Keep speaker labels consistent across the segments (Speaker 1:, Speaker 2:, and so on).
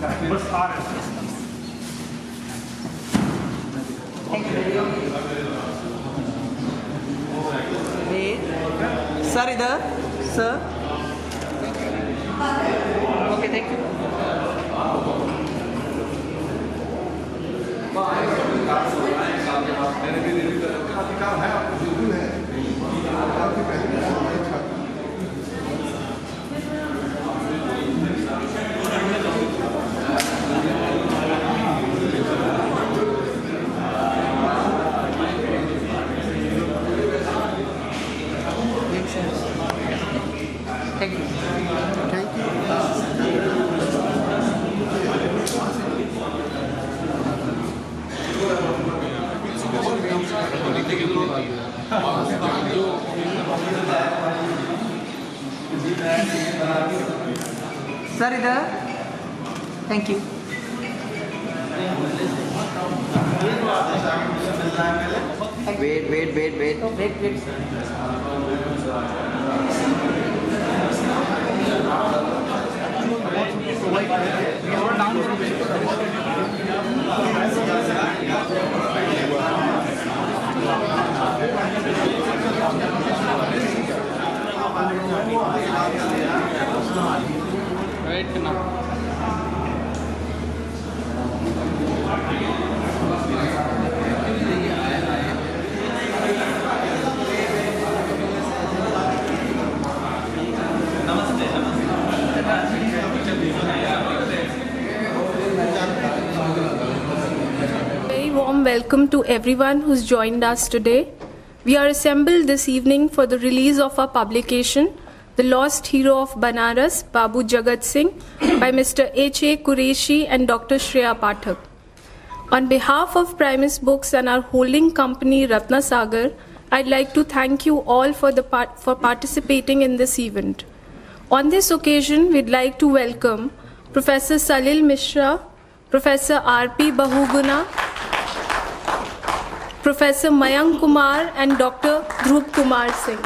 Speaker 1: बस आ रहे हैं।
Speaker 2: सर इधर sir okay thank you Thank you. Sir, इधर. Thank you. Wait.
Speaker 1: Right now.
Speaker 3: Very warm welcome to everyone who's joined us today. We are assembled this evening for the release of our publication, The Lost Hero of Banaras, Babu Jagat Singh, by Mr. H.A. Qureshi and Dr. Shreya Pathak. On behalf of Primus Books and our holding company Ratna Sagar, I'd like to thank you all for participating in this event. On this occasion, we'd like to welcome Professor Salil Mishra, Professor R.P. Bahuguna, Professor Mayank Kumar and Dr. Dhruv Kumar Singh.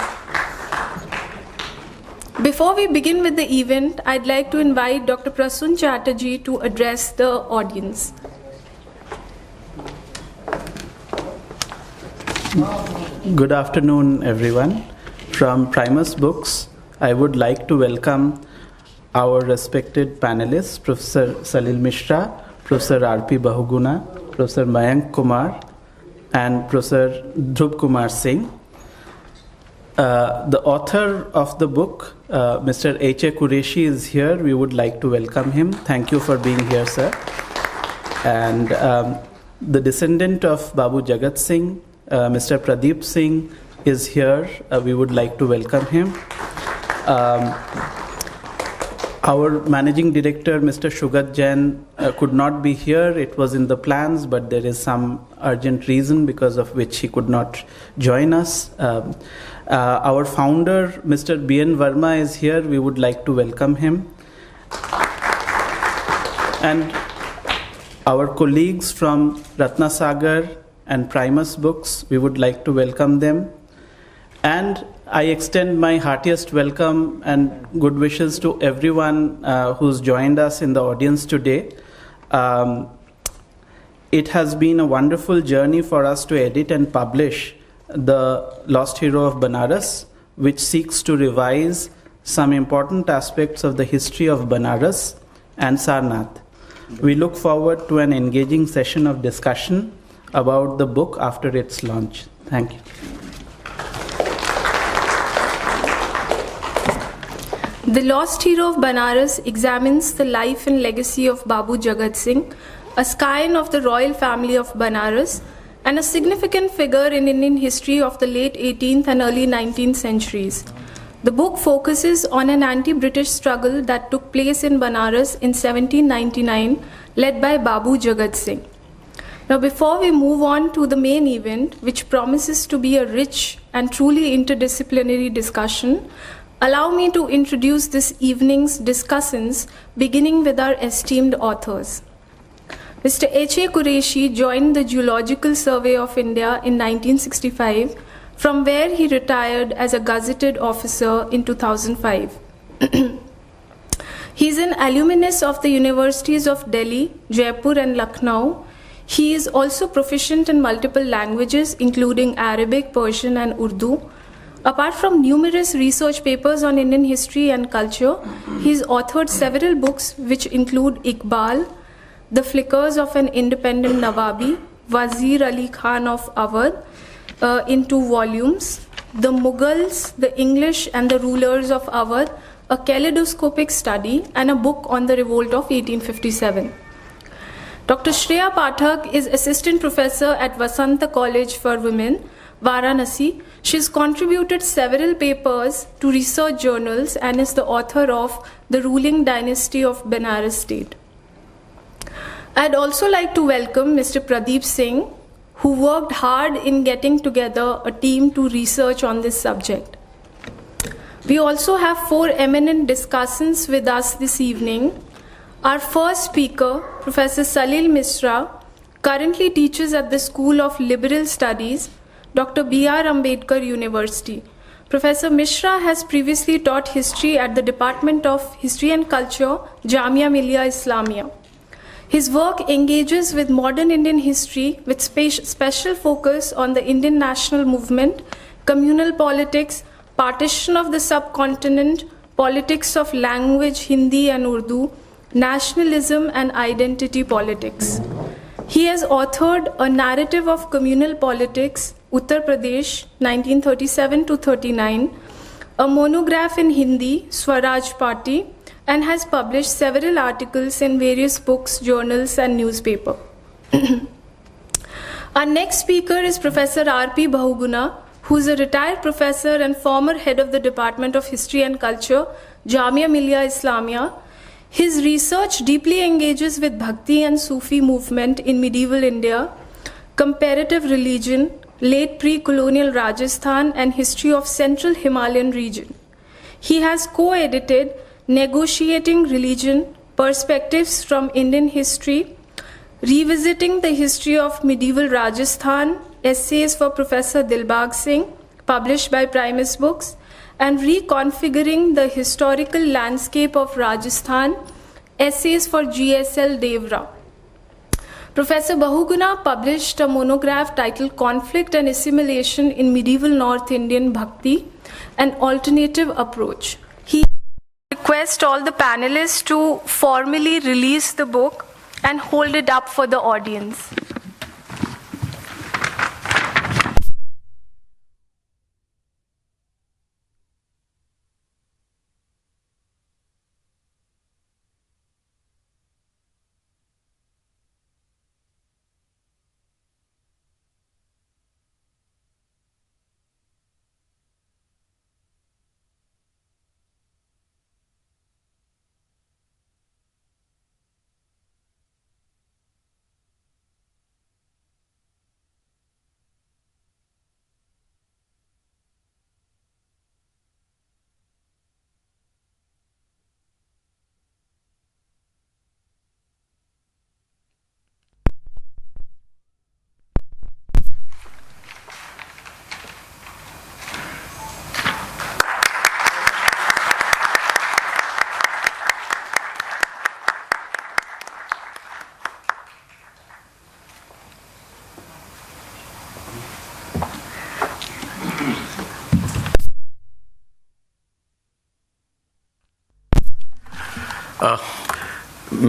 Speaker 3: Before we begin with the event, I'd like to invite Dr. Prasun Chatterjee to address the audience.
Speaker 4: Good afternoon, everyone. From Primus Books, I would like to welcome our respected panelists, Professor Salil Mishra, Professor R.P. Bahuguna, Professor Mayank Kumar, and Professor Dhruv Kumar Singh. The author of the book, Mr. H.A. Qureshi, is here. We would like to welcome him. Thank you for being here, sir. And the descendant of Babu Jagat Singh, Mr. Pradeep Singh, is here. We would like to welcome him. Our managing director, Mr. Shugat Jain, could not be here. It was in the plans, but there is some urgent reason because of which he could not join us. Our founder, Mr. B.N. Verma, is here. We would like to welcome him. And our colleagues from Ratna Sagar and Primus Books, we would like to welcome them. And I extend my heartiest welcome and good wishes to everyone who's joined us in the audience today. It has been a wonderful journey for us to edit and publish The Lost Hero of Banaras, which seeks to revise some important aspects of the history of Banaras and Sarnath. We look forward to an engaging session of discussion about the book after its launch. Thank you.
Speaker 3: The Lost Hero of Banaras examines the life and legacy of Babu Jagat Singh, a scion of the royal family of Banaras and a significant figure in Indian history of the late 18th and early 19th centuries. The book focuses on an anti-British struggle that took place in Banaras in 1799, led by Babu Jagat Singh. Now, before we move on to the main event, which promises to be a rich and truly interdisciplinary discussion, allow me to introduce this evening's discussants, beginning with our esteemed authors. Mr. H.A. Qureshi joined the Geological Survey of India in 1965, from where he retired as a gazetted officer in 2005. He is an alumnus of the Universities of Delhi, Jaipur, and Lucknow. He is also proficient in multiple languages, including Arabic, Persian, and Urdu. Apart from numerous research papers on Indian history and culture, he has authored several books which include Iqbal, The Flickers of an Independent Nawabi, Wazir Ali Khan of Awadh, in 2 volumes, The Mughals, the English and the Rulers of Awadh, a kaleidoscopic study, and a book on the revolt of 1857. Dr. Shreya Pathak is Assistant Professor at Vasanta College for Women, Varanasi. She has contributed several papers to research journals and is the author of The Ruling Dynasty of Benares State. I'd also like to welcome Mr. Pradeep Singh, who worked hard in getting together a team to research on this subject. We also have 4 eminent discussants with us this evening. Our first speaker, Professor Salil Mishra, currently teaches at the School of Liberal Studies, Dr. B.R. Ambedkar University. Professor Mishra has previously taught history at the Department of History and Culture, Jamia Millia Islamia. His work engages with modern Indian history with special focus on the Indian national movement, communal politics, partition of the subcontinent, politics of language, Hindi and Urdu, nationalism and identity politics. He has authored A Narrative of Communal Politics, Uttar Pradesh, 1937 to 39, a monograph in Hindi, Swaraj Party, and has published several articles in various books, journals, and newspapers. Our next speaker is Professor R.P. Bahuguna, who is a retired professor and former head of the Department of History and Culture, Jamia Millia Islamia. His research deeply engages with Bhakti and Sufi movement in medieval India, comparative religion, late pre-colonial Rajasthan, and history of Central Himalayan region. He has co-edited Negotiating Religion, Perspectives from Indian History, Revisiting the History of Medieval Rajasthan, Essays for Professor Dilbag Singh, published by Primus Books, and Reconfiguring the Historical Landscape of Rajasthan, Essays for GSL Devra. Professor Bahuguna published a monograph titled Conflict and Assimilation in Medieval North Indian Bhakti, an Alternative Approach. He requests all the panelists to formally release the book and hold it up for the audience.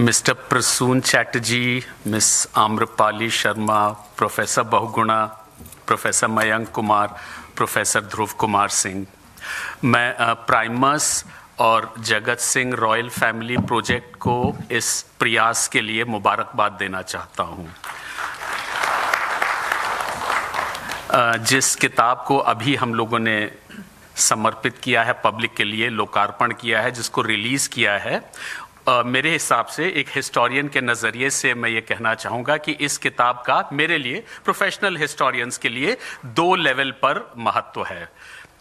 Speaker 5: Mr. Prasoon Chatterjee, Ms. Amrapali Sharma, Professor Bahuguna, Professor Mayank Kumar, Professor Dhruv Kumar Singh. मैं Primus और Jagat Singh royal family project को इस प्रयास के लिए मुबारकबाद देना चाहता हूं। जिस किताब को अभी हम लोगों ने समर्पित किया है, पब्लिक के लिए लोकार्पण किया है, जिसको रिलीज किया है, मेरे हिसाब से एक हिस्टोरियन के नज़रिए से मैं ये कहना चाहूँगा कि इस किताब का मेरे लिए, प्रोफेशनल हिस्टोरियंस के लिए 2 लेवल पर महत्व है।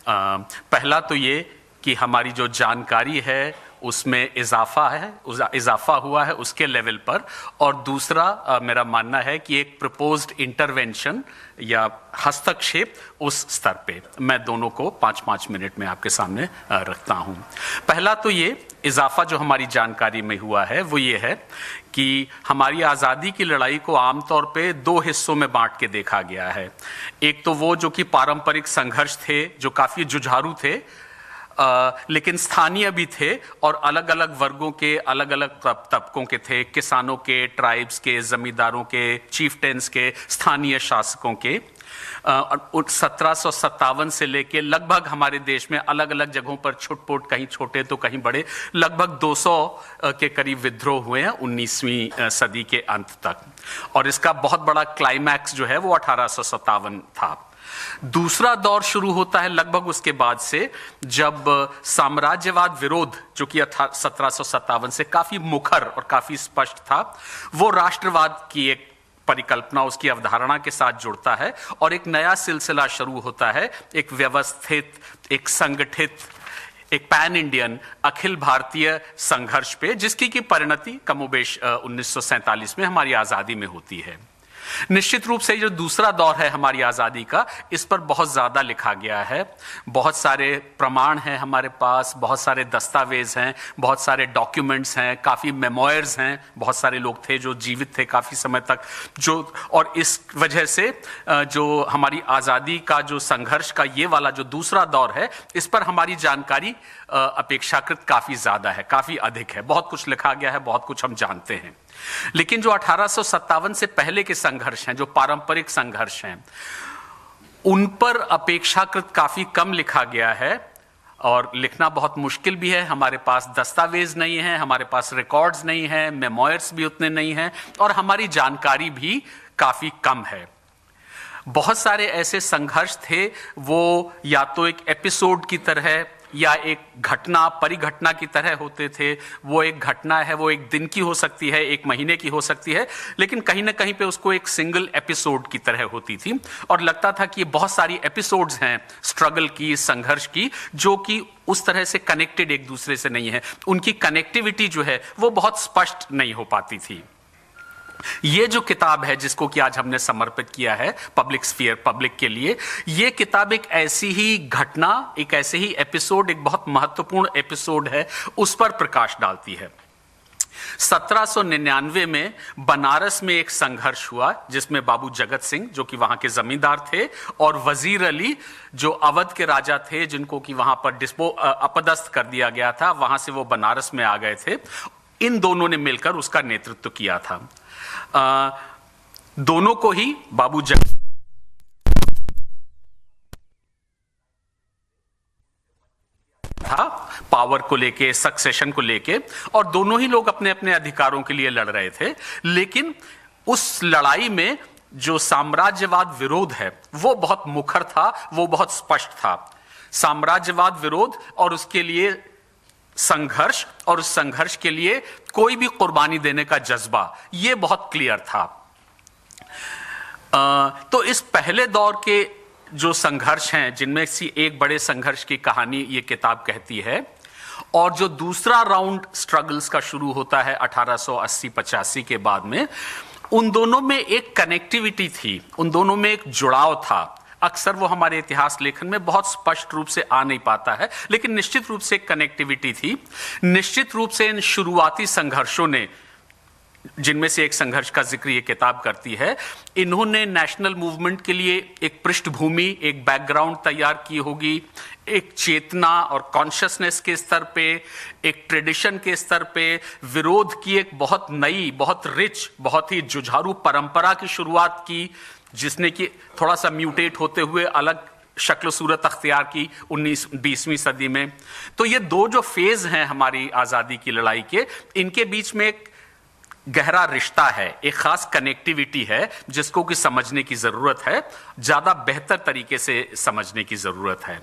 Speaker 5: पहला तो ये कि हमारी जो जानकारी है उसमें इजाफा हुआ है उसके लेवल पर, और दूसरा मेरा मानना है कि एक प्रपोज्ड इंटरवेंशन या हस्तक्षेप उस स्तर पे। मैं दोनों को 5-5 मिनट में आपके सामने रखता हूं। पहला तो ये इजाफा जो हमारी जानकारी में हुआ है वो ये है कि हमारी आज़ादी की लड़ाई को आमतौर पे 2 हिस्सों में बांट के देखा गया है। एक तो वो जो कि पारंपरिक संघर्ष थे, जो काफ़ी जुझारू थे, लेकिन स्थानीय भी थे और अलग अलग वर्गों के, अलग अलग तबकों के थे, किसानों के, ट्राइब्स के, जमींदारों के, चीफटेंस के, स्थानीय शासकों के। 1757 से लेके लगभग हमारे देश में अलग अलग जगहों पर छुटपुट, कहीं छोटे तो कहीं बड़े, लगभग 200 के करीब विद्रोह हुए हैं 19वीं सदी के अंत तक, और इसका बहुत बड़ा क्लाइमैक्स जो है वो 1857 था। दूसरा दौर शुरू होता है लगभग उसके बाद से, जब साम्राज्यवाद विरोध, जो कि 1757 से काफी मुखर और काफी स्पष्ट था, वो राष्ट्रवाद की एक परिकल्पना, उसकी अवधारणा के साथ जुड़ता है और एक नया सिलसिला शुरू होता है, एक व्यवस्थित, एक संगठित, एक पैन इंडियन, अखिल भारतीय संघर्ष पे, जिसकी की परिणति कमोबेश 1947 में हमारी आजादी में होती है। निश्चित रूप से जो दूसरा दौर है हमारी आजादी का, इस पर बहुत ज्यादा लिखा गया है, बहुत सारे प्रमाण हैं हमारे पास, बहुत सारे दस्तावेज हैं, बहुत सारे डॉक्यूमेंट्स हैं, काफी मेमोयर्स हैं, बहुत सारे लोग थे जो जीवित थे काफी समय तक, जो, और इस वजह से जो हमारी आजादी का जो संघर्ष का ये वाला जो दूसरा दौर है, इस पर हमारी जानकारी अपेक्षाकृत काफी ज्यादा है, काफी अधिक है, बहुत कुछ लिखा गया है, बहुत कुछ हम जानते हैं। लेकिन जो 1857 से पहले के संघर्ष हैं, जो पारंपरिक संघर्ष हैं, उन पर अपेक्षाकृत काफी कम लिखा गया है और लिखना बहुत मुश्किल भी है। हमारे पास दस्तावेज नहीं है, हमारे पास रिकॉर्ड्स नहीं है, मेमोयर्स भी उतने नहीं हैं, और हमारी जानकारी भी काफी कम है। बहुत सारे ऐसे संघर्ष थे, वो या तो एक एपिसोड की तरह या एक घटना, परिघटना की तरह होते थे। वो एक घटना है, वो एक दिन की हो सकती है, एक महीने की हो सकती है, लेकिन कहीं ना कहीं पे उसको एक सिंगल एपिसोड की तरह होती थी, और लगता था कि ये बहुत सारी एपिसोड्स हैं स्ट्रगल की, संघर्ष की, जो कि उस तरह से कनेक्टेड एक दूसरे से नहीं है। उनकी कनेक्टिविटी जो है वो बहुत स्पष्ट नहीं हो पाती थी। ये जो किताब है जिसको कि आज हमने समर्पित किया है पब्लिक स्फीयर, पब्लिक के लिए, ये किताब एक ऐसी ही घटना, एक ऐसे ही एपिसोड, एक बहुत महत्वपूर्ण एपिसोड है, उस पर प्रकाश डालती है। 1799 में बनारस में एक संघर्ष हुआ जिसमें बाबू जगत सिंह, जो कि वहां के जमींदार थे, और वजीर अली, जो अवध के राजा थे, जिनको कि वहां पर अपदस्थ कर दिया गया था, वहां से वो बनारस में आ गए थे। इन दोनों ने मिलकर उसका नेतृत्व किया था। दोनों को ही बाबू जगत था पावर को लेके, सक्सेशन को लेके, और दोनों ही लोग अपने अपने अधिकारों के लिए लड़ रहे थे। लेकिन उस लड़ाई में जो साम्राज्यवाद विरोध है वो बहुत मुखर था, वो बहुत स्पष्ट था। साम्राज्यवाद विरोध और उसके लिए संघर्ष, और उस संघर्ष के लिए कोई भी कुर्बानी देने का जज्बा, यह बहुत क्लियर था। तो इस पहले दौर के जो संघर्ष हैं, जिनमें से एक बड़े संघर्ष की कहानी ये किताब कहती है, और जो दूसरा राउंड स्ट्रगल्स का शुरू होता है 1880-85 के बाद में, उन दोनों में एक कनेक्टिविटी थी, उन दोनों में एक जुड़ाव था। अक्सर वो हमारे इतिहास लेखन में बहुत स्पष्ट रूप से आ नहीं पाता है, लेकिन निश्चित रूप से एक कनेक्टिविटी थी। निश्चित रूप से इन शुरुआती संघर्षों ने, जिनमें से एक संघर्ष का जिक्र ये किताब करती है, इन्होंने नेशनल मूवमेंट के लिए एक पृष्ठभूमि, एक बैकग्राउंड तैयार की होगी, एक चेतना और कॉन्शियसनेस के स्तर पे, एक ट्रेडिशन के स्तर पे विरोध की एक बहुत नई, बहुत रिच, बहुत ही जुझारू परंपरा की शुरुआत की, जिसने कि थोड़ा सा म्यूटेट होते हुए अलग शक्ल सूरत अख्तियार की 19-20वीं सदी में। तो ये दो जो फेज हैं हमारी आजादी की लड़ाई के, इनके बीच में एक गहरा रिश्ता है, एक खास कनेक्टिविटी है, जिसको कि समझने की जरूरत है, ज्यादा बेहतर तरीके से समझने की जरूरत है।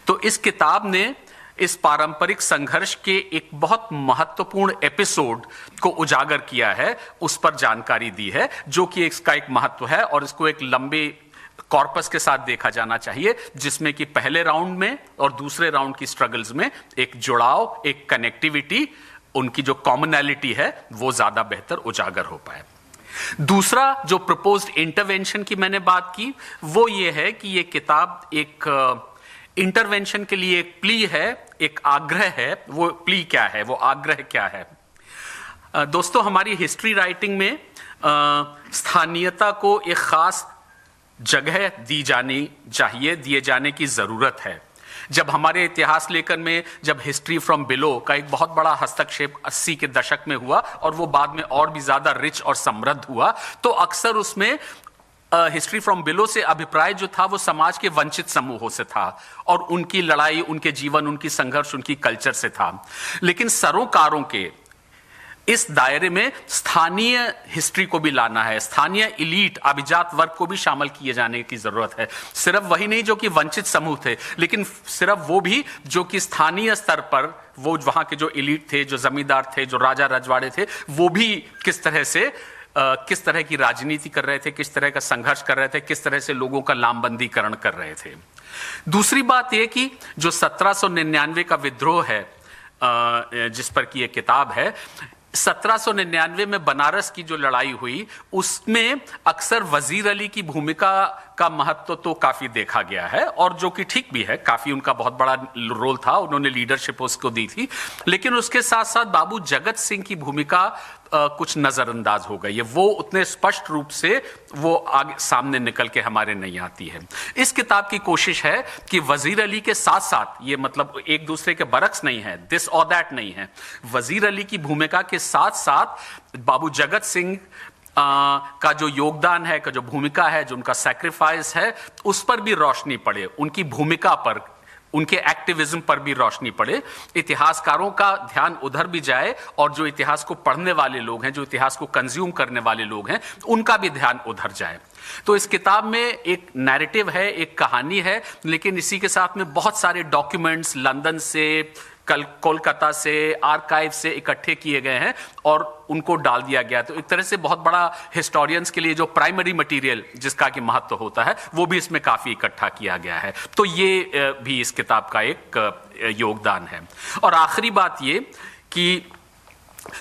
Speaker 5: तो इस किताब ने इस पारंपरिक संघर्ष के एक बहुत महत्वपूर्ण एपिसोड को उजागर किया है, उस पर जानकारी दी है, जो कि इसका एक महत्व है, और इसको एक लंबे कॉर्पस के साथ देखा जाना चाहिए, जिसमें कि पहले राउंड में और दूसरे राउंड की स्ट्रगल्स में एक जुड़ाव, एक कनेक्टिविटी, उनकी जो कॉमनैलिटी है वो ज्यादा बेहतर उजागर हो पाए। दूसरा जो प्रपोज्ड इंटरवेंशन की मैंने बात की वो ये है कि ये किताब एक इंटरवेंशन के लिए एक प्ली है, एक आग्रह है। वो प्ली क्या है, वो आग्रह क्या है? दोस्तों, हमारी हिस्ट्री राइटिंग में स्थानीयता को एक खास जगह दी जानी चाहिए, दिए जाने की जरूरत है। जब हमारे इतिहास लेखन में जब हिस्ट्री फ्रॉम बिलो का एक बहुत बड़ा हस्तक्षेप 80 के दशक में हुआ और वो बाद में और भी ज्यादा रिच और समृद्ध हुआ, तो अक्सर उसमें हिस्ट्री फ्रॉम बिलो से अभिप्राय जो था वो समाज के वंचित समूहों से था और उनकी लड़ाई, उनके जीवन, उनकी संघर्ष, उनकी कल्चर से था। लेकिन सरोकारों के इस दायरे में स्थानीय हिस्ट्री को भी लाना है, स्थानीय इलीट, अभिजात वर्ग को भी शामिल किए जाने की जरूरत है। सिर्फ वही नहीं जो कि वंचित समूह थे, लेकिन सिर्फ वो भी जो कि स्थानीय स्तर पर वो वहां के जो इलीट थे, जो जमींदार थे, जो राजा रजवाड़े थे, वो भी किस तरह की राजनीति कर रहे थे, किस तरह का संघर्ष कर रहे थे, किस तरह से लोगों का लामबंदीकरण कर रहे थे। दूसरी बात यह कि जो 1799 का विद्रोह है जिस पर की यह किताब है, 1799 में बनारस की जो लड़ाई हुई उसमें अक्सर वजीर अली की भूमिका का महत्व तो काफी देखा गया है और जो कि ठीक भी है, काफी उनका बहुत बड़ा रोल था, उन्होंने लीडरशिप उसको दी थी। लेकिन उसके साथ साथ बाबू जगत सिंह की भूमिका कुछ नजरअंदाज हो गई है, वो उतने स्पष्ट रूप से वो आगे सामने निकल के हमारे नहीं आती है। इस किताब की कोशिश है कि वजीर अली के साथ साथ, ये मतलब एक दूसरे के बरक्स नहीं है, दिस और दैट नहीं है, वजीर अली की भूमिका के साथ साथ बाबू जगत सिंह का जो योगदान है, का जो भूमिका है, जो उनका सैक्रिफाइस है, उस पर भी रोशनी पड़े, उनकी भूमिका पर, उनके एक्टिविज्म पर भी रोशनी पड़े, इतिहासकारों का ध्यान उधर भी जाए और जो इतिहास को पढ़ने वाले लोग हैं, जो इतिहास को कंज्यूम करने वाले लोग हैं, उनका भी ध्यान उधर जाए। तो इस किताब में एक नैरेटिव है, एक कहानी है, लेकिन इसी के साथ में बहुत सारे डॉक्यूमेंट्स लंदन से, कोलकाता से, आर्काइव से इकट्ठे किए गए हैं और उनको डाल दिया गया। तो एक तरह से बहुत बड़ा हिस्टोरियंस के लिए जो प्राइमरी मटेरियल जिसका कि महत्व होता है वो भी इसमें काफी इकट्ठा किया गया है। तो ये भी इस किताब का एक योगदान है। और आखिरी बात ये कि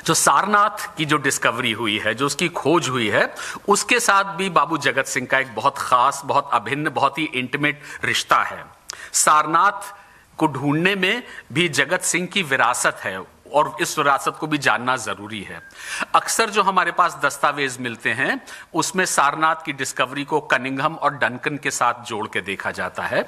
Speaker 5: जो सारनाथ की जो डिस्कवरी हुई है, जो उसकी खोज हुई है, उसके साथ भी बाबू जगत सिंह का एक बहुत खास, बहुत अभिन्न, बहुत ही इंटीमेट रिश्ता है। सारनाथ को ढूंढने में भी जगत सिंह की विरासत है और इस विरासत को भी जानना जरूरी है। अक्सर जो हमारे पास दस्तावेज मिलते हैं उसमें सारनाथ की डिस्कवरी को कनिंघम और डंकन के साथ जोड़ के देखा जाता है,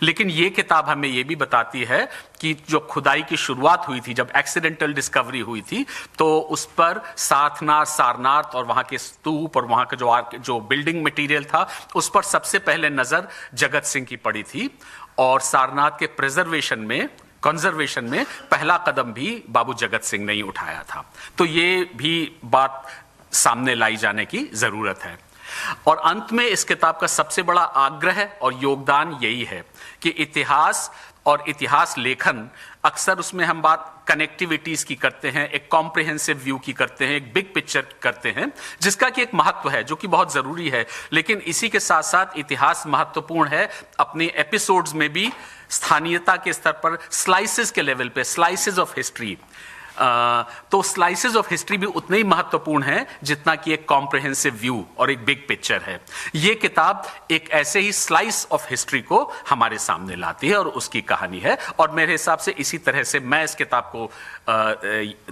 Speaker 5: लेकिन ये किताब हमें ये भी बताती है कि जो खुदाई की शुरुआत हुई थी, जब एक्सीडेंटल डिस्कवरी हुई थी, तो उस पर सारनाथ और वहां के स्तूप और वहां का जो बिल्डिंग मटेरियल था उस पर सबसे पहले नजर जगत सिंह की पड़ी थी और सारनाथ के कंजर्वेशन में पहला कदम भी बाबू जगत सिंह ने ही उठाया था। तो ये भी बात सामने लाई जाने की जरूरत है। और अंत में इस किताब का सबसे बड़ा आग्रह और योगदान यही है कि इतिहास और इतिहास लेखन, अक्सर उसमें हम बात कनेक्टिविटीज की करते हैं, एक कॉम्प्रिहेंसिव व्यू की करते हैं, एक बिग पिक्चर करते हैं, जिसका कि एक महत्व है जो कि बहुत जरूरी है। लेकिन इसी के साथ साथ इतिहास महत्वपूर्ण है अपने एपिसोड्स में भी, स्थानीयता के स्तर पर, स्लाइसेस के लेवल पे, स्लाइसेस ऑफ हिस्ट्री। तो स्लाइसेस ऑफ हिस्ट्री भी उतने ही महत्वपूर्ण हैं जितना कि एक कॉम्प्रिहेंसिव व्यू और एक बिग पिक्चर है। ये किताब एक ऐसे ही स्लाइस ऑफ हिस्ट्री को हमारे सामने लाती है और उसकी कहानी है। और मेरे हिसाब से इसी तरह से मैं इस किताब को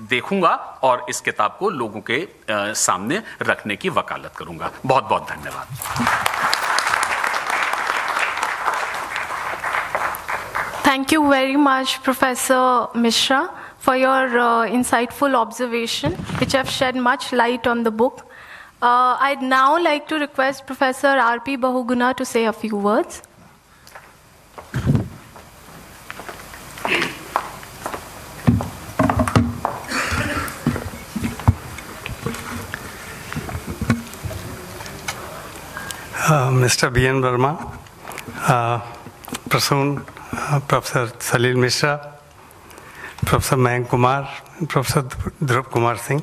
Speaker 5: देखूंगा और इस किताब को लोगों के सामने रखने की वकालत करूंगा। बहुत बहुत धन्यवाद।
Speaker 3: Thank you very much, Professor Mishra, for your insightful observation, which have shed much light on the book. I'd now like to request Professor R.P. Bahuguna to say a few words.
Speaker 6: Mr. B.N. Verma, Prasoon, Professor Salil Mishra, Professor Mayank Kumar, Professor Dhruv Kumar Singh.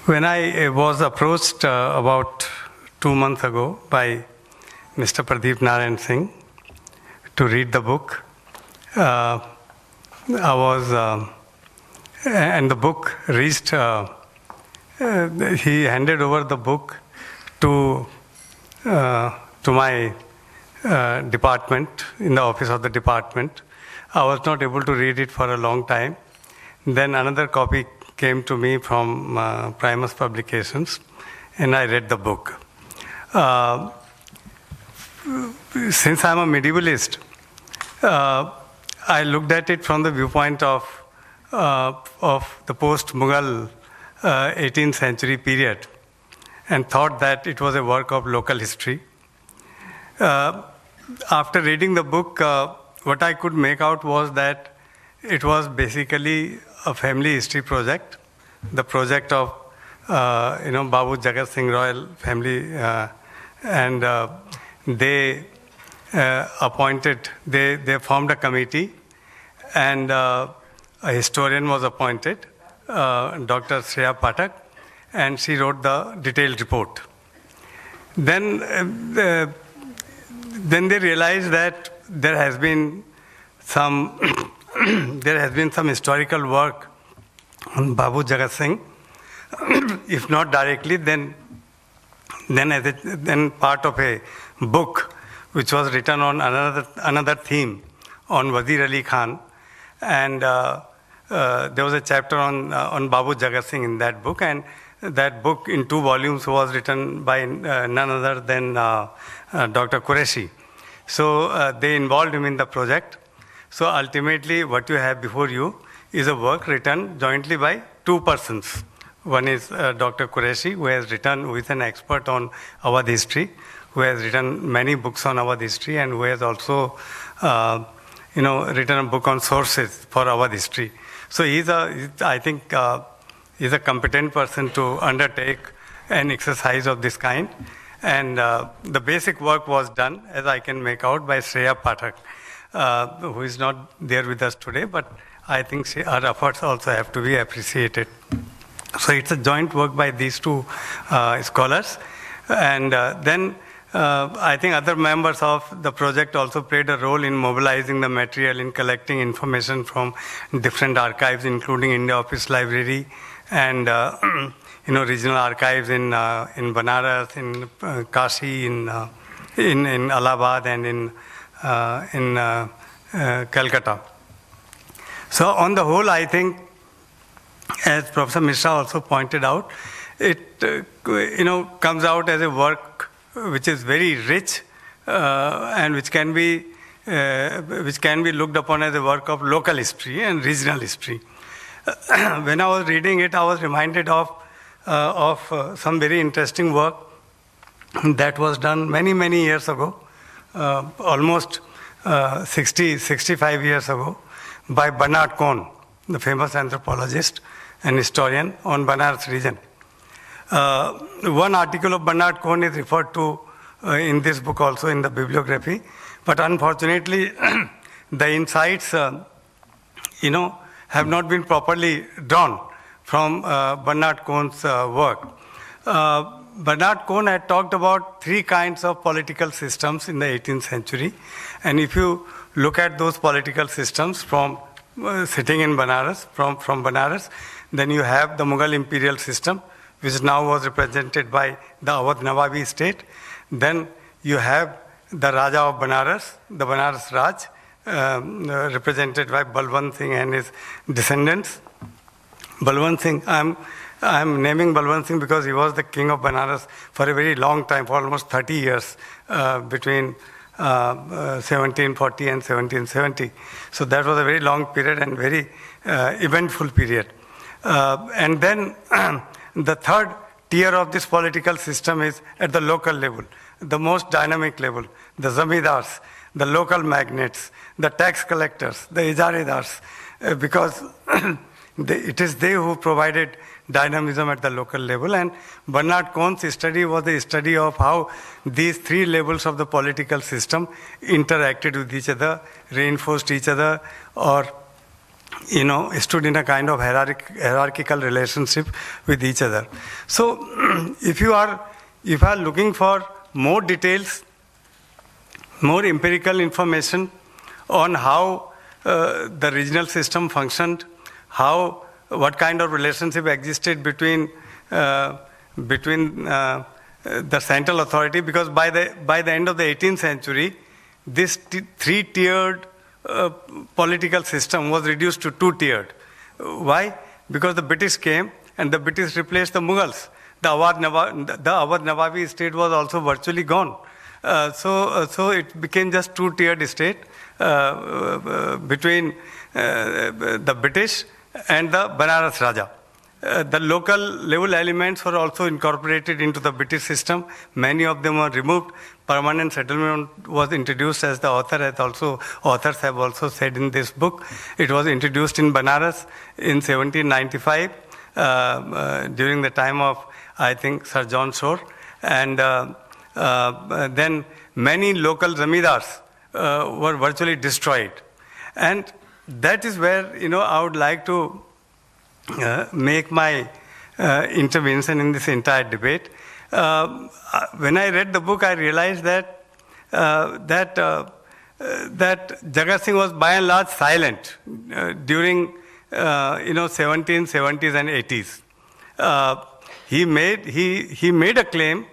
Speaker 6: When I was approached about 2 months ago by Mr. Pradeep Narayan Singh to read the book. And the book reached, he handed over the book to my department, in the office of the department. I was not able to read it for a long time. Then another copy came to me from Primus Publications, and I read the book. Since I'm a medievalist, I looked at it from the viewpoint of the post-Mughal 18th century period and thought that it was a work of local history. After reading the book, what I could make out was that it was basically a family history project, the project of Babu Jagat Singh royal family, and they formed a committee, and a historian was appointed, Dr. Shreya Pathak, and she wrote the detailed report. Then they realized that there has been some historical work on Babu Jagat Singh, if not directly, then part of a book which was written on another theme on Wazir Ali Khan, and there was a chapter on Babu Jagat Singh in that book, and that book in 2 volumes was written by none other than Dr. Qureshi. So they involved him in the project. So ultimately what you have before you is a work written jointly by 2 persons. One is Dr. Qureshi, who is an expert on Awadh history, who has written many books on Awadh history, and who has also written a book on sources for Awadh history. So I think he's a competent person to undertake an exercise of this kind. And the basic work was done, as I can make out, by Shreya Pathak, who is not there with us today, but I think her efforts also have to be appreciated. So it's a joint work by these 2 scholars. And then I think other members of the project also played a role in mobilizing the material, in collecting information from different archives, including India Office Library and regional archives in Banaras, in Kashi, in Allahabad, and in Calcutta. So on the whole, I think, as Professor Mishra also pointed out, it comes out as a work which is very rich and which can be looked upon as a work of local history and regional history. When I was reading it, I was reminded of some very interesting work that was done many years ago, almost 65 years ago, by Bernard Cohn, the famous anthropologist and historian on Banaras region. One article of Bernard Cohn is referred to in this book also in the bibliography, but unfortunately the insights have not been properly drawn from Bernard Cohn's work. Bernard Cohn had talked about 3 kinds of political systems in the 18th century, and if you look at those political systems from sitting in Banaras, from Banaras, then you have the Mughal imperial system, which now was represented by the Awadh Nawabi state. Then you have the Raja of Banaras, the Banaras Raj, represented by Balwant Singh and his descendants. Balwant Singh, I'm naming Balwant Singh because he was the king of Banaras for a very long time, for almost 30 years, between 1740 and 1770. So that was a very long period and very eventful period. And then the third tier of this political system is at the local level, the most dynamic level, the zamindars, the local magnates, the tax collectors, the ijaredars, because it is they who provided dynamism at the local level. And Bernard Cohn's study was a study of how these 3 levels of the political system interacted with each other, reinforced each other, or stood in a kind of hierarchical relationship with each other. So if you are if you are looking for more details, more empirical information on how the regional system functioned, what kind of relationship existed between the central authority, because by the end of the 18th century, this three-tiered political system was reduced to two-tiered. Why? Because the British came and the British replaced the Mughals. The Awadh Nawabi state was also virtually gone. So it became just two-tiered state between the British and the Banaras Raja. The local level elements were also incorporated into the British system. Many of them were removed. Permanent settlement was introduced, as the authors have also said in this book. It was introduced in Banaras in 1795 during the time of, I think, Sir John Shore. And then many local zamindars were virtually destroyed. And that is where, I would like to make my intervention in this entire debate. When I read the book, I realized that Jagat Singh was by and large silent during 1770s and 80s. He made a claim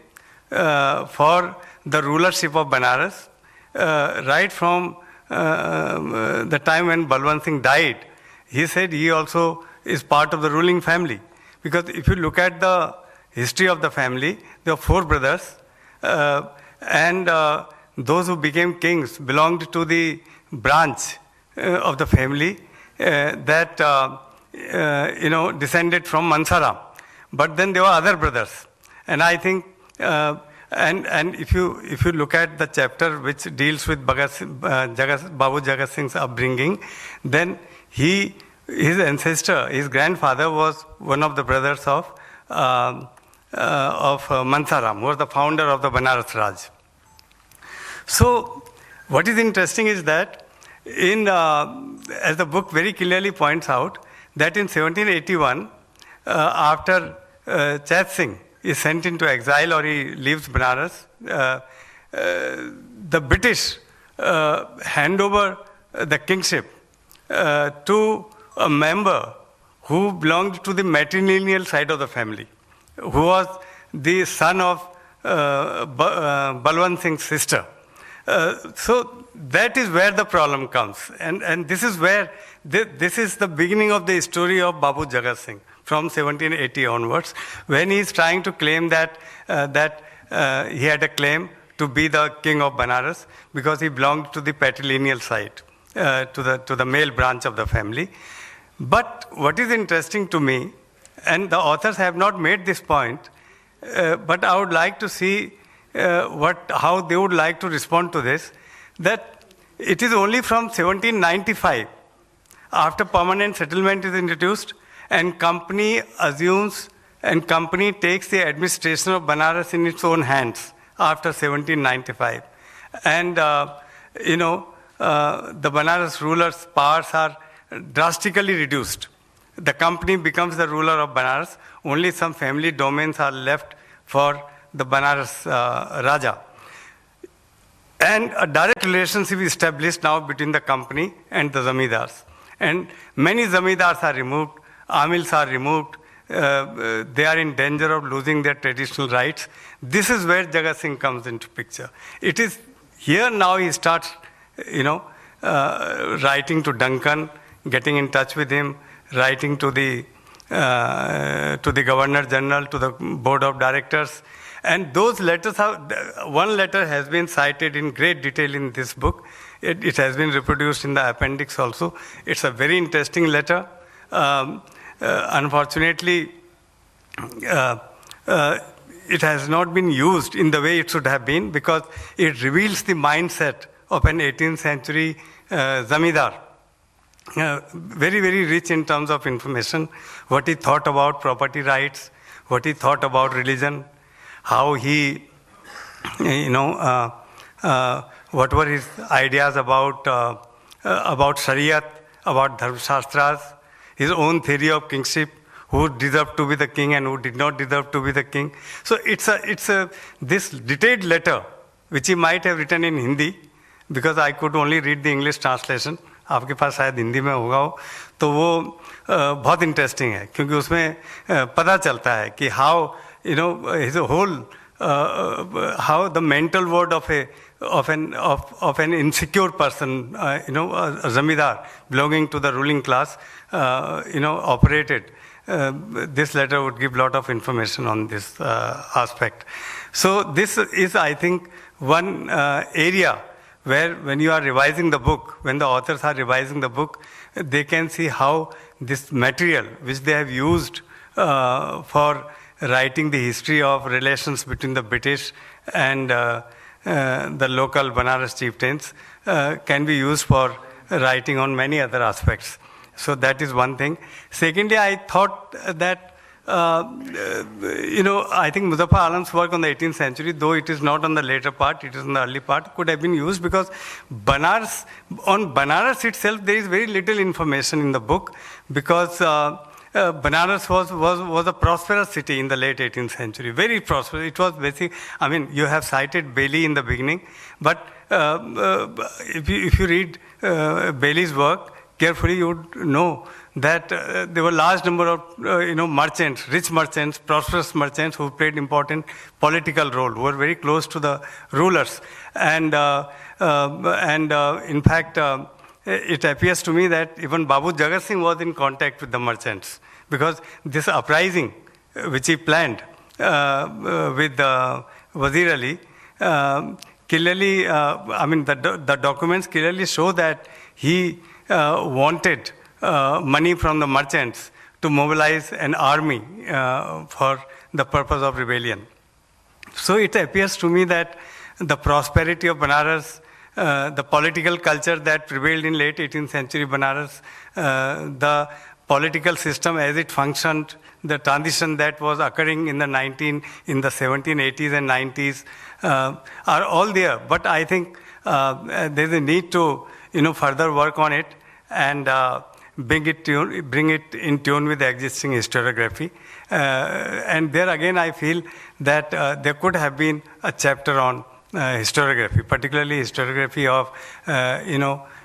Speaker 6: for the rulership of Banaras right from the time when Balwant Singh died. He said he also is part of the ruling family. Because if you look at the history of the family, there are 4 brothers, and those who became kings belonged to the branch of the family that descended from Mansaram. But then there were other brothers, and I think, and if you look at the chapter which deals with Babu Jagat Singh's upbringing, then his ancestor, his grandfather, was one of the brothers of Mansaram, who was the founder of the Banaras Raj. So, what is interesting is that, as the book very clearly points out, that in 1781, after Chaitya Singh is sent into exile or he leaves Banaras, the British hand over the kingship to a member who belonged to the matrilineal side of the family, who was the son of Balwant Singh's sister. So that is where the problem comes. And this is where, this is the beginning of the story of Babu Jagat Singh from 1780 onwards, when he is trying to claim that he had a claim to be the king of Banaras because he belonged to the patrilineal side, to the male branch of the family. But what is interesting to me, and the authors have not made this point, but I would like to see how they would like to respond to this, that it is only from 1795, after permanent settlement is introduced, and company assumes and company takes the administration of Banaras in its own hands after 1795. And, the Banaras ruler's powers are drastically reduced. The company becomes the ruler of Banaras. Only some family domains are left for the Banaras Raja. And a direct relationship is established now between the company and the zamindars. And many zamindars are removed, amils are removed, they are in danger of losing their traditional rights. This is where Jagat Singh comes into picture. It is here now he starts, writing to Duncan, getting in touch with him, writing to the Governor General, to the Board of Directors. And those letters one letter has been cited in great detail in this book. It has been reproduced in the appendix also. It's a very interesting letter. Unfortunately, it has not been used in the way it should have been, because it reveals the mindset of an 18th century zamindar. Very, very rich in terms of information, what he thought about property rights, what he thought about religion, how he, what were his ideas about Shariat, about Dharmashastras, his own theory of kingship, who deserved to be the king and who did not deserve to be the king. So it's this detailed letter, which he might have written in Hindi, because I could only read the English translation. आपके पास शायद हिंदी में होगा हो, तो वो बहुत interesting है, क्योंकि उसमें पता चलता है कि how his whole how the mental world of an insecure person, a zamidar belonging to the ruling class, operated. This letter would give a lot of information on this aspect. So this is, I think, one area where when you are revising the book, when the authors are revising the book, they can see how this material, which they have used for writing the history of relations between the British and the local Banaras chieftains, can be used for writing on many other aspects. So that is one thing. Secondly, I thought that I think Muzaffar Alam's work on the 18th century, though it is not on the later part, it is on the early part, could have been used, because on Banaras itself, there is very little information in the book, because Banaras was a prosperous city in the late 18th century, very prosperous. It was basic. I mean, you have cited Bailey in the beginning, but if you read Bailey's work carefully, you would know that there were a large number of merchants, rich merchants, prosperous merchants who played important political role, who were very close to the rulers. And in fact, it appears to me that even Babu Jagat Singh was in contact with the merchants, because this uprising which he planned with Wazir Ali, clearly, the documents clearly show that he wanted money from the merchants to mobilize an army for the purpose of rebellion. So it appears to me that the prosperity of Banaras, the political culture that prevailed in late 18th century Banaras, the political system as it functioned, the transition that was occurring in the 1780s and 90s are all there. But I think there's a need to further work on it and bring it in tune with the existing historiography. And there again, I feel that there could have been a chapter on historiography, particularly historiography of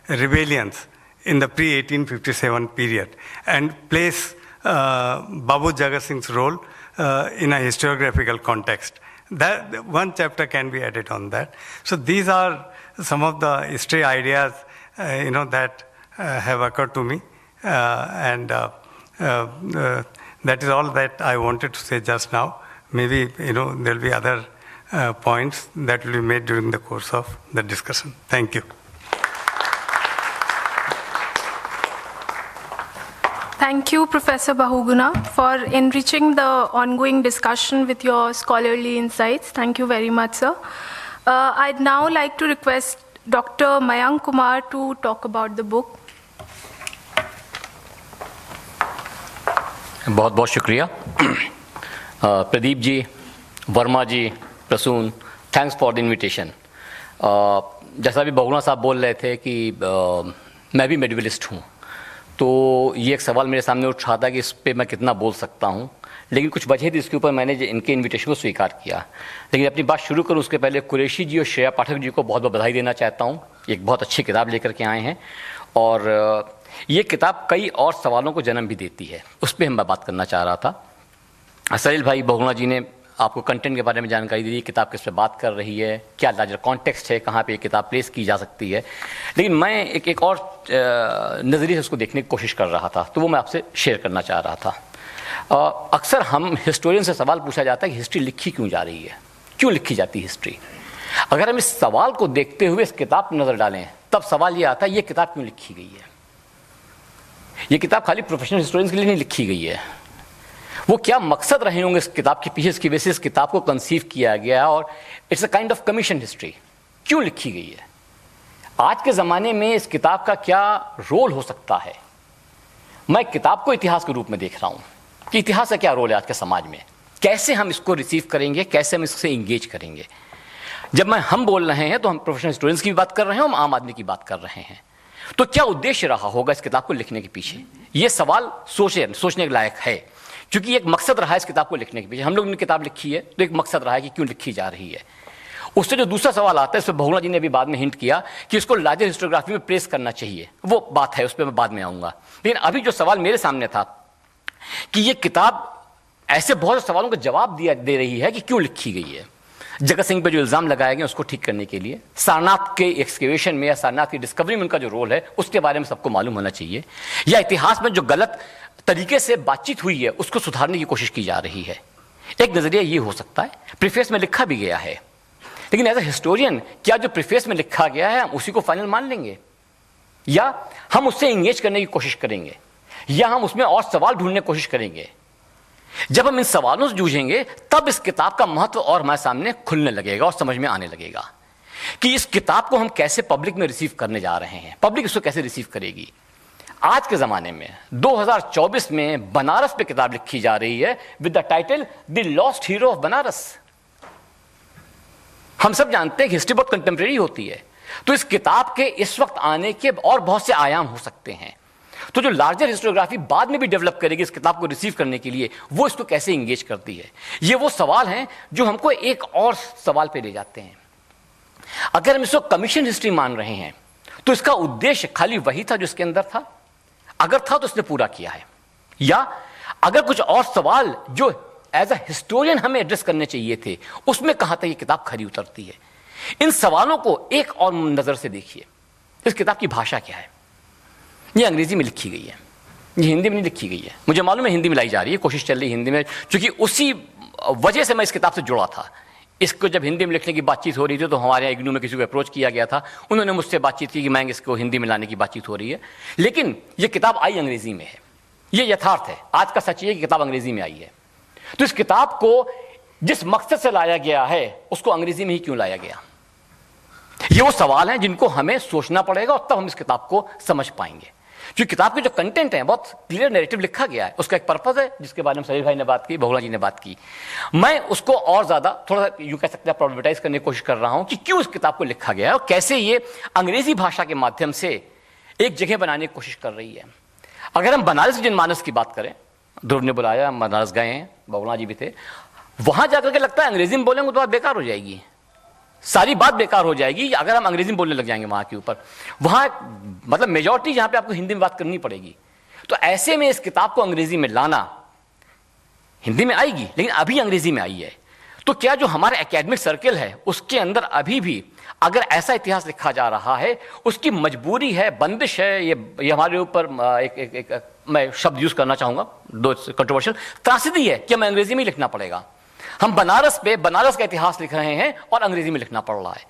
Speaker 6: rebellions in the pre-1857 period, and place Babu Jagat Singh's role in a historiographical context. That one chapter can be added on that. So these are some of the history ideas that have occurred to me, and that is all that I wanted to say just now. Maybe there will be other points that will be made during the course of the discussion. Thank you.
Speaker 3: Thank you, Professor Bahuguna, for enriching the ongoing discussion with your scholarly insights. Thank you very much, sir. I'd now like to request Dr. Mayank Kumar to talk about the book.
Speaker 7: बहुत बहुत शुक्रिया Pradeep ji, Verma ji, Prasoon, thanks for the invitation. जैसा भी बहुगुणा साहब बोल रहे थे कि मैं भी मेडिवलिस्ट हूँ, तो ये एक सवाल मेरे सामने उठ रहा था कि इस पे मैं कितना बोल सकता हूँ, लेकिन कुछ वजह थी इसके ऊपर मैंने इनके इनविटेशन को स्वीकार किया. लेकिन अपनी बात शुरू करूँ उसके पहले कुरैशी जी और श्रेया पाठक जी को बहुत बहुत बधाई देना चाहता हूँ. एक बहुत अच्छी किताब लेकर के आए हैं और ये किताब कई और सवालों को जन्म भी देती है. उस पर मैं बात करना चाह रहा था. सलील भाई बहुगुणा जी ने आपको कंटेंट के बारे में जानकारी दी, किताब किस पे बात कर रही है, क्या लार्जर कॉन्टेक्स्ट है, कहाँ पे ये किताब प्लेस की जा सकती है. लेकिन मैं एक और नज़रिए से उसको देखने की कोशिश कर रहा था, तो वो मैं आपसे शेयर करना चाह रहा था. अक्सर हम हिस्टोरियन से सवाल पूछा जाता है कि हिस्ट्री लिखी क्यों जा रही है, क्यों लिखी जाती है हिस्ट्री. अगर हम इस सवाल को देखते हुए इस किताब पर नज़र डालें, तब सवाल ये आता है ये किताब क्यों लिखी गई है. ये किताब खाली प्रोफेशनल हिस्टोरियंस के लिए नहीं लिखी गई है. वो क्या मकसद रहे होंगे इस किताब के पीछे, इसकी वजह से इस किताब को कंसीव किया गया, और it's a kind of commission history. क्यों लिखी गई है, आज के ज़माने में इस किताब का क्या रोल हो सकता है. मैं किताब को इतिहास के रूप में देख रहा हूँ कि इतिहास का क्या रोल है आज के समाज में, कैसे हम इसको रिसीव करेंगे, कैसे हम इससे इंगेज करेंगे. जब हम बोल रहे हैं तो हम प्रोफेशनल हिस्टोरियंस की भी बात कर रहे हैं, हम आम आदमी की बात कर रहे हैं. तो क्या उद्देश्य रहा होगा इस किताब को लिखने के पीछे, ये सवाल सोचने के लायक है. क्योंकि एक मकसद रहा है इस किताब को लिखने के पीछे। हम लोग ने किताब लिखी है तो एक मकसद रहा है कि क्यों लिखी जा रही है। उससे जो दूसरा सवाल आता है, इस पर बहुगुणा जी ने अभी बाद में हिंट किया कि इसको लार्जर हिस्टोग्राफी में प्लेस करना चाहिए, वो बात है, उस पर मैं बाद में आऊंगा। लेकिन अभी जो सवाल मेरे सामने था कि ये किताब ऐसे बहुत से सवालों का जवाब दे रही है कि क्यों लिखी गई है। जगत सिंह पे जो इल्जाम लगाए गए उसको ठीक करने के लिए, सारनाथ के एक्सकेवेशन में या सारनाथ की डिस्कवरी में उनका जो रोल है उसके बारे में सबको मालूम होना चाहिए, या इतिहास में जो गलत तरीके से बातचीत हुई है उसको सुधारने की कोशिश की जा रही है। एक नजरिया ये हो सकता है, प्रीफेस में लिखा भी गया है, लेकिन एज ए हिस्टोरियन क्या जो प्रीफेस में लिखा गया है हम उसी को फाइनल मान लेंगे, या हम उससे इंगेज करने की कोशिश करेंगे, या हम उसमें और सवाल ढूंढने की कोशिश करेंगे। जब हम इन सवालों से जूझेंगे तब इस किताब का महत्व और हमारे सामने खुलने लगेगा और समझ में आने लगेगा कि इस किताब को हम कैसे पब्लिक में रिसीव करने जा रहे हैं, पब्लिक इसको कैसे रिसीव करेगी। आज के जमाने में 2024 में बनारस पे किताब लिखी जा रही है with the title the lost hero of Banaras. हम सब जानते हैं कि हिस्ट्री बहुत कंटेम्प्रेरी होती है, तो इस किताब के इस वक्त आने के और बहुत से आयाम हो सकते हैं। तो जो लार्जर हिस्टोग्राफी बाद में भी डेवलप करेगी इस किताब को रिसीव करने के लिए, वो इसको कैसे इंगेज करती है, ये वो सवाल हैं जो हमको एक और सवाल पे ले जाते हैं। अगर हम इसको कमीशन हिस्ट्री मान रहे हैं तो इसका उद्देश्य खाली वही था जो इसके अंदर था, अगर था तो इसने पूरा किया है, या अगर कुछ और सवाल जो एज अ हिस्टोरियन हमें एड्रेस करने चाहिए थे उसमें कहां तक ये किताब खरी उतरती है। इन सवालों को एक और नजर से देखिए। इस किताब की भाषा क्या है? ये अंग्रेजी में लिखी गई है, ये हिंदी में नहीं लिखी गई है। मुझे मालूम है हिंदी में लाई जा रही है, कोशिश चल रही है हिंदी में, क्योंकि उसी वजह से मैं इस किताब से जुड़ा था। इसको जब हिंदी में लिखने की बातचीत हो रही थी तो हमारे यहाँ इग्नू में किसी को अप्रोच किया गया था, उन्होंने मुझसे बातचीत की कि मैं इसको हिंदी में लाने की बातचीत हो रही है। लेकिन ये किताब आई अंग्रेजी में है, ये यथार्थ है, आज का सच ये कि किताब अंग्रेजी में आई है। तो इस किताब को जिस मकसद से लाया गया है उसको अंग्रेजी में ही क्यों लाया गया, ये वो सवाल हैं जिनको हमें सोचना पड़ेगा और तब हम इस किताब को समझ पाएंगे। जो किताब के जो कंटेंट है बहुत क्लियर नैरेटिव लिखा गया है, उसका एक पर्पस है जिसके बारे में सलील भाई ने बात की, बहुगुणा जी ने बात की। मैं उसको और ज्यादा थोड़ा सा यूं कह सकते हैं प्रोबेटाइज करने की कोशिश कर रहा हूं कि क्यों इस किताब को लिखा गया है और कैसे ये अंग्रेजी भाषा के माध्यम से एक जगह बनाने की कोशिश कर रही है। अगर हम बनारस की जनमानस की बात करें, ध्रुव ने बुलाया, हम बनारस गए हैं, बहुगुणा जी भी थे, वहां जाकर के लगता है अंग्रेजी में बोलेंगे तो बात बेकार हो जाएगी, सारी बात बेकार हो जाएगी अगर हम अंग्रेजी में बोलने लग जाएंगे वहां के ऊपर। वहां मतलब मेजॉरिटी जहां पे आपको हिंदी में बात करनी पड़ेगी। तो ऐसे में इस किताब को अंग्रेजी में लाना, हिंदी में आएगी लेकिन अभी अंग्रेजी में आई है, तो क्या जो हमारा एकेडमिक सर्कल है उसके अंदर अभी भी अगर ऐसा इतिहास लिखा जा रहा है, उसकी मजबूरी है, बंदिश है, ये हमारे ऊपर एक मैं शब्द यूज करना चाहूंगा, दो कंट्रोवर्शियल, त्रासदी है कि हमें अंग्रेजी में लिखना पड़ेगा। हम बनारस पे बनारस का इतिहास लिख रहे हैं और अंग्रेजी में लिखना पड़ रहा है,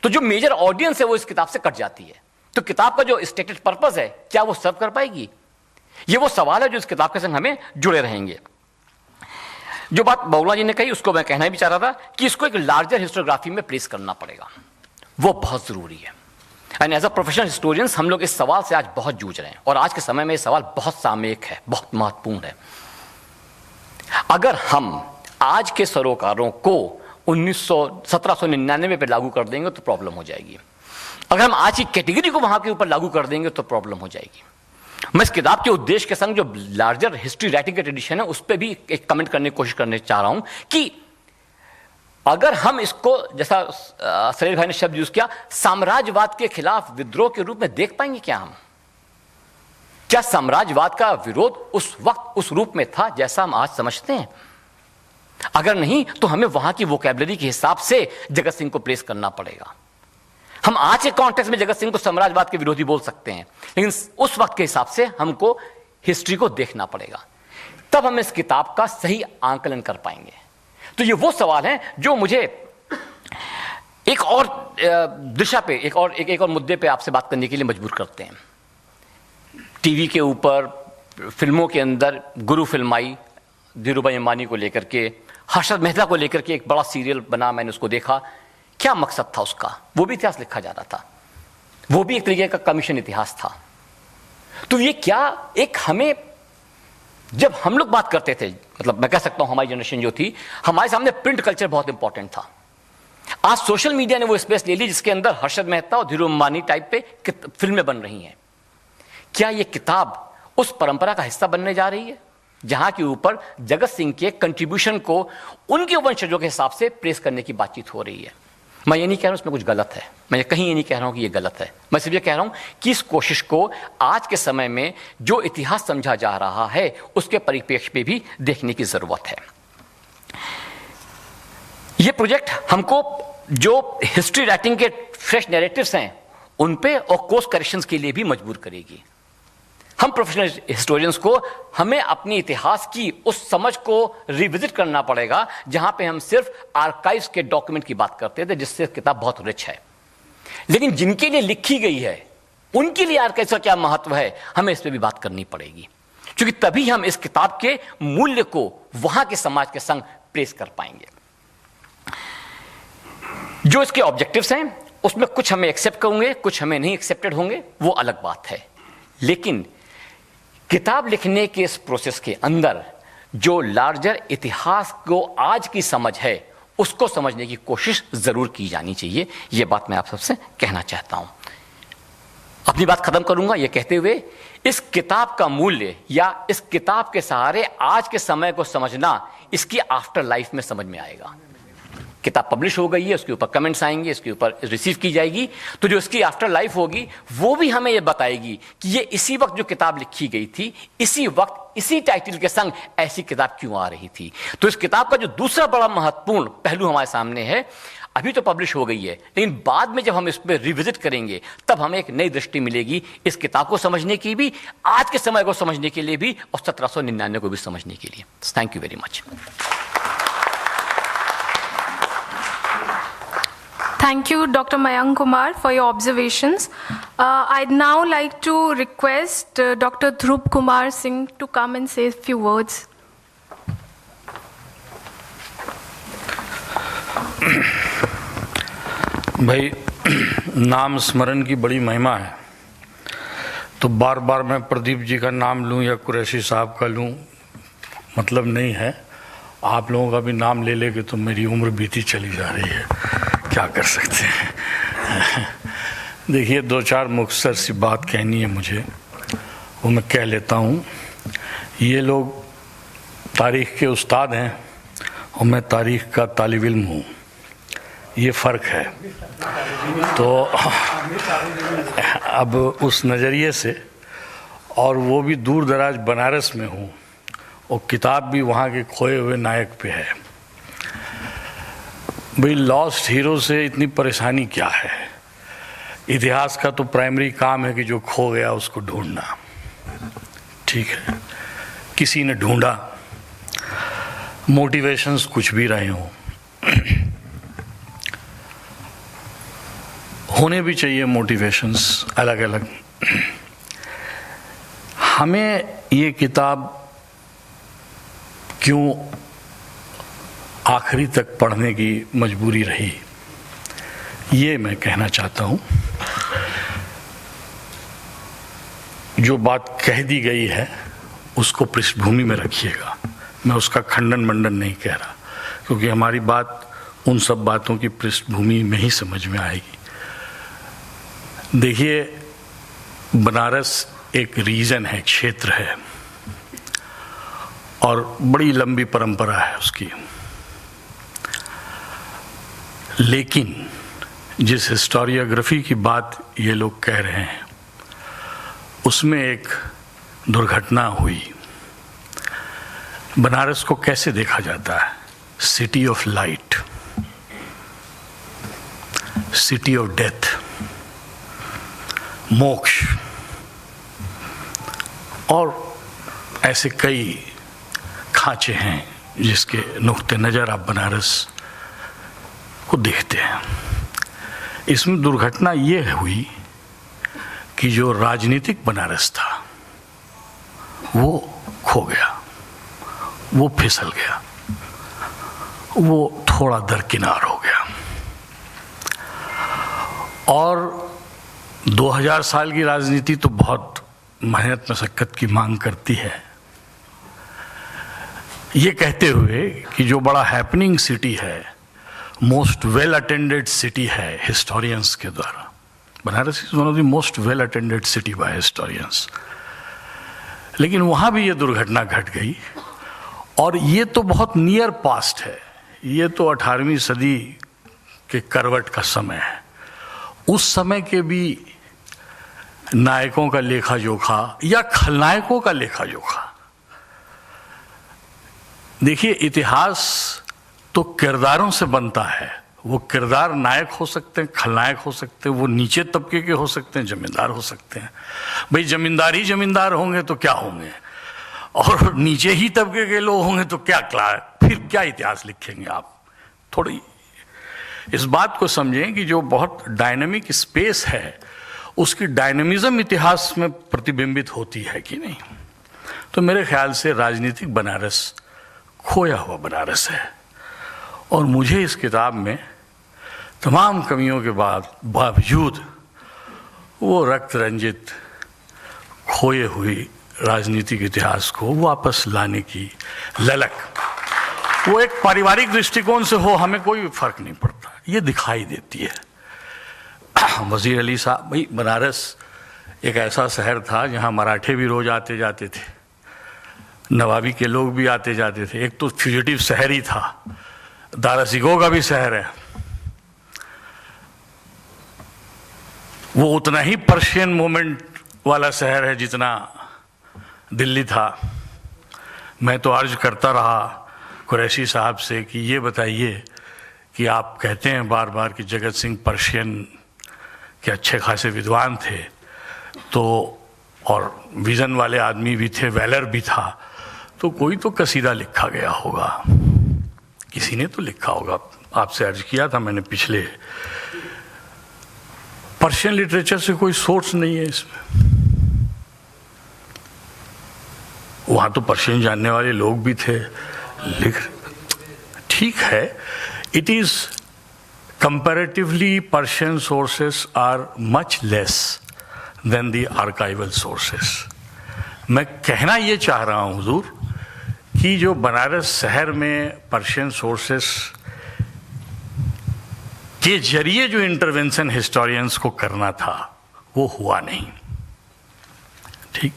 Speaker 7: तो जो मेजर ऑडियंस है वो इस किताब से कट जाती है। तो किताब का जो स्टेटेड पर्पस है क्या वो सर्व कर पाएगी, ये वो सवाल है जो इस किताब के संग हमें जुड़े रहेंगे। जो बात बहुगुणा जी ने कही उसको मैं कहना भी चाह रहा था कि इसको एक लार्जर हिस्टोग्राफी में प्लेस करना पड़ेगा, वो बहुत जरूरी है। And as a professional historians हम लोग इस सवाल से आज बहुत जूझ रहे हैं और आज के समय में यह सवाल बहुत सामयिक है, बहुत महत्वपूर्ण है। अगर हम आज के सरोकारों को 1799 पे लागू कर देंगे तो प्रॉब्लम हो जाएगी, अगर हम आज की कैटेगरी को वहां के ऊपर लागू कर देंगे तो प्रॉब्लम हो जाएगी। मैं इस किताब के उद्देश्य के संग जो लार्जर हिस्ट्री राइटिंग का ट्रेडिशन है उस पर भी एक कमेंट करने की कोशिश करने चाह रहा हूं कि अगर हम इसको, जैसा सलील भाई ने शब्द यूज किया, साम्राज्यवाद के खिलाफ विद्रोह के रूप में देख पाएंगे क्या हम? क्या साम्राज्यवाद का विरोध उस वक्त उस रूप में था जैसा हम आज समझते हैं? अगर नहीं तो हमें वहां की वोकैबुलरी के हिसाब से जगत सिंह को प्लेस करना पड़ेगा। हम आज के कॉन्टेक्स्ट में जगत सिंह को साम्राज्यवाद के विरोधी बोल सकते हैं, लेकिन उस वक्त के हिसाब से हमको हिस्ट्री को देखना पड़ेगा, तब हम इस किताब का सही आंकलन कर पाएंगे। तो ये वो सवाल हैं जो मुझे एक और दिशा पे, एक और मुद्दे पे आपसे बात करने के लिए मजबूर करते हैं। टीवी के ऊपर, फिल्मों के अंदर गुरु फिल्म आई धीरूभाई अंबानी को लेकर के, हर्षद मेहता को लेकर के एक बड़ा सीरियल बना, मैंने उसको देखा। क्या मकसद था उसका? वो भी इतिहास लिखा जा रहा था, वो भी एक तरीके का कमीशन इतिहास था। तो ये क्या एक हमें, जब हम लोग बात करते थे, मतलब मैं कह सकता हूं हमारी जनरेशन जो थी, हमारे सामने प्रिंट कल्चर बहुत इंपॉर्टेंट था। आज सोशल मीडिया ने वो स्पेस ले ली जिसके अंदर हर्षद मेहता और धीरू अंबानी टाइप पे फिल्में बन रही हैं। क्या ये किताब उस परंपरा का हिस्सा बनने जा रही है? जहां के ऊपर जगत सिंह के कंट्रीब्यूशन को उनके वंशजों के हिसाब से प्रेस करने की बातचीत हो रही है। मैं ये नहीं कह रहा हूं इसमें कुछ गलत है, मैं कहीं ये नहीं कह रहा हूं कि ये गलत है, मैं सिर्फ ये कह रहा हूं कि इस कोशिश को आज के समय में जो इतिहास समझा जा रहा है उसके परिप्रेक्ष्य पे भी देखने की जरूरत है। ये प्रोजेक्ट हमको जो हिस्ट्री राइटिंग के फ्रेश नैरेटिव्स हैं उन पे और कोर्स करेक्शंस के लिए भी मजबूर करेगी। हम प्रोफेशनल हिस्टोरियंस को हमें अपनी इतिहास की उस समझ को रिविजिट करना पड़ेगा जहां पे हम सिर्फ आर्काइव्स के डॉक्यूमेंट की बात करते थे, जिससे किताब बहुत रिच है। लेकिन जिनके लिए लिखी गई है उनके लिए आर्काइव्स का क्या महत्व है, हमें इस पर भी बात करनी पड़ेगी, क्योंकि तभी हम इस किताब के मूल्य को वहां के समाज के संग प्लेस कर पाएंगे। जो इसके ऑब्जेक्टिव्स हैं उसमें कुछ हमें एक्सेप्ट होंगे, कुछ हमें नहीं एक्सेप्टेड होंगे, वो अलग बात है। लेकिन किताब लिखने के इस प्रोसेस के अंदर जो लार्जर इतिहास को आज की समझ है उसको समझने की कोशिश जरूर की जानी चाहिए। यह बात मैं आप सबसे कहना चाहता हूं। अपनी बात खत्म करूंगा यह कहते हुए, इस किताब का मूल्य या इस किताब के सहारे आज के समय को समझना इसकी आफ्टर लाइफ में समझ में आएगा। किताब पब्लिश हो गई है, उसके ऊपर कमेंट्स आएंगे, इसके ऊपर रिसीव की जाएगी, तो जो इसकी आफ्टर लाइफ होगी वो भी हमें ये बताएगी कि ये इसी वक्त जो किताब लिखी गई थी, इसी वक्त इसी टाइटल के संग ऐसी किताब क्यों आ रही थी। तो इस किताब का जो दूसरा बड़ा महत्वपूर्ण पहलू हमारे सामने है, अभी तो पब्लिश हो गई है लेकिन बाद में जब हम इस पर रिविजिट करेंगे तब हमें एक नई दृष्टि मिलेगी इस किताब को समझने की भी, आज के समय को समझने के लिए भी और 1799 को भी समझने के लिए। Thank you very much.
Speaker 3: Thank you, Dr. Mayank Kumar, for your observations. I'd now like to request Dr. Dhruv Kumar Singh to come and say a few words.
Speaker 8: भाई, नाम स्मरण की बड़ी महिमा है, तो बार बार मैं प्रदीप जी का नाम लूं या कुरैशी साहब का लूं मतलब नहीं है। आप लोगों का भी नाम ले लेके तो मेरी उम्र बीती चली जा रही है, क्या कर सकते हैं। देखिए, दो चार मुख्तसर सी बात कहनी है मुझे, वो मैं कह लेता हूँ। ये लोग तारीख़ के उस्ताद हैं और मैं तारीख़ का तालिब इल्म हूँ, ये फ़र्क है। तो अब उस नज़रिए से, और वो भी दूर दराज बनारस में हूँ और किताब भी वहाँ के खोए हुए नायक पे है। भाई, लॉस्ट हीरो से इतनी परेशानी क्या है? इतिहास का तो प्राइमरी काम है कि जो खो गया उसको ढूंढना, ठीक है। किसी ने ढूंढा, मोटिवेशंस कुछ भी रहे हों, होने भी चाहिए मोटिवेशंस अलग अलग। हमें ये किताब क्यों आखिरी तक पढ़ने की मजबूरी रही, ये मैं कहना चाहता हूँ। जो बात कह दी गई है उसको पृष्ठभूमि में रखिएगा, मैं उसका खंडन मंडन नहीं कह रहा, क्योंकि हमारी बात उन सब बातों की पृष्ठभूमि में ही समझ में आएगी। देखिए, बनारस एक रीजन है, क्षेत्र है, और बड़ी लंबी परंपरा है उसकी। लेकिन जिस हिस्टोरियोग्राफी की बात ये लोग कह रहे हैं उसमें एक दुर्घटना हुई। बनारस को कैसे देखा जाता है? City of light, city of death, मोक्ष, और ऐसे कई खांचे हैं जिसके नुक्ते नज़र आप बनारस को देखते हैं। इसमें दुर्घटना ये हुई कि जो राजनीतिक बनारस था वो खो गया, वो फिसल गया, वो थोड़ा दरकिनार हो गया। और 2000 साल की राजनीति तो बहुत मेहनत मशक्कत की मांग करती है। ये कहते हुए कि जो बड़ा हैपनिंग सिटी है, मोस्ट वेल अटेंडेड सिटी है हिस्टोरियंस के द्वारा, Banaras is one of the most well attended city bye historians. लेकिन वहाँ भी ये दुर्घटना घट गई। और ये तो बहुत नियर पास्ट है, ये तो 18वीं सदी के करवट का समय है। उस समय के भी नायकों का लेखा जोखा या खलनायकों का लेखा जोखा। देखिए, इतिहास तो किरदारों से बनता है। वो किरदार नायक हो सकते हैं, खलनायक हो सकते हैं, वो नीचे तबके के हो सकते हैं, जमींदार हो सकते हैं। भाई जमींदार ही जमींदार होंगे तो क्या होंगे, और नीचे ही तबके के लोग होंगे तो क्या फिर क्या इतिहास लिखेंगे आप। थोड़ी इस बात को समझें कि जो बहुत डायनामिक स्पेस है उसकी डायनामिज्म इतिहास में प्रतिबिंबित होती है कि नहीं। तो मेरे ख्याल से राजनीतिक बनारस खोया हुआ बनारस है। और मुझे इस किताब में तमाम कमियों के बावजूद वो रक्त रंजित खोए हुई राजनीतिक इतिहास को वापस लाने की ललक, वो एक पारिवारिक दृष्टिकोण से हो, हमें कोई फर्क नहीं पड़ता, ये दिखाई देती है। वजीर अली साहब, भाई बनारस एक ऐसा शहर था जहाँ मराठे भी रोज आते जाते थे, नवाबी के लोग भी आते जाते थे। एक तो फ्यूजिटिव शहर ही था, दारासिगो का भी शहर है, वो उतना ही पर्शियन मूवमेंट वाला शहर है जितना दिल्ली था। मैं तो अर्ज करता रहा कुरैशी साहब से कि ये बताइए कि आप कहते हैं बार बार कि जगत सिंह पर्शियन के अच्छे खासे विद्वान थे, तो और विजन वाले आदमी भी थे, वैलर भी था, तो कोई तो कसीदा लिखा गया होगा, किसी ने तो लिखा होगा। आपसे अर्ज किया था मैंने पिछले, पर्शियन लिटरेचर से कोई सोर्स नहीं है इसमें। वहां तो पर्शियन जानने वाले लोग भी थे, ठीक है। It is comparatively Persian sources are much less than the archival sources. मैं कहना ये चाह रहा हूं हुजूर कि जो बनारस शहर में पर्शियन सोर्सेस के जरिए जो इंटरवेंशन हिस्टोरियंस को करना था वो हुआ नहीं, ठीक।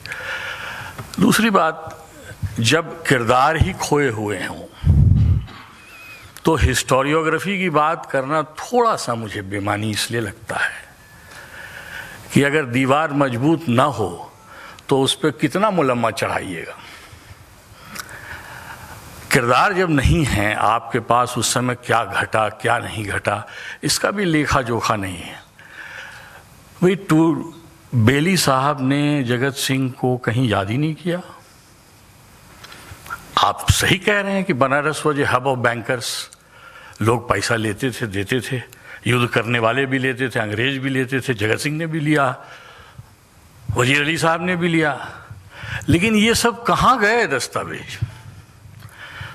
Speaker 8: दूसरी बात, जब किरदार ही खोए हुए हों तो हिस्टोरियोग्राफी की बात करना थोड़ा सा मुझे बेमानी इसलिए लगता है कि अगर दीवार मजबूत ना हो तो उस पर कितना मुलम्मा चढ़ाइएगा। किरदार जब नहीं है आपके पास, उस समय क्या घटा क्या नहीं घटा इसका भी लेखा जोखा नहीं है। भाई बेली साहब ने जगत सिंह को कहीं याद ही नहीं किया। आप सही कह रहे हैं कि Banaras was a hub of bankers, लोग पैसा लेते थे, देते थे, युद्ध करने वाले भी लेते थे, अंग्रेज भी लेते थे, जगत सिंह ने भी लिया, वजीर अली साहब ने भी लिया, लेकिन ये सब कहाँ गए दस्तावेज।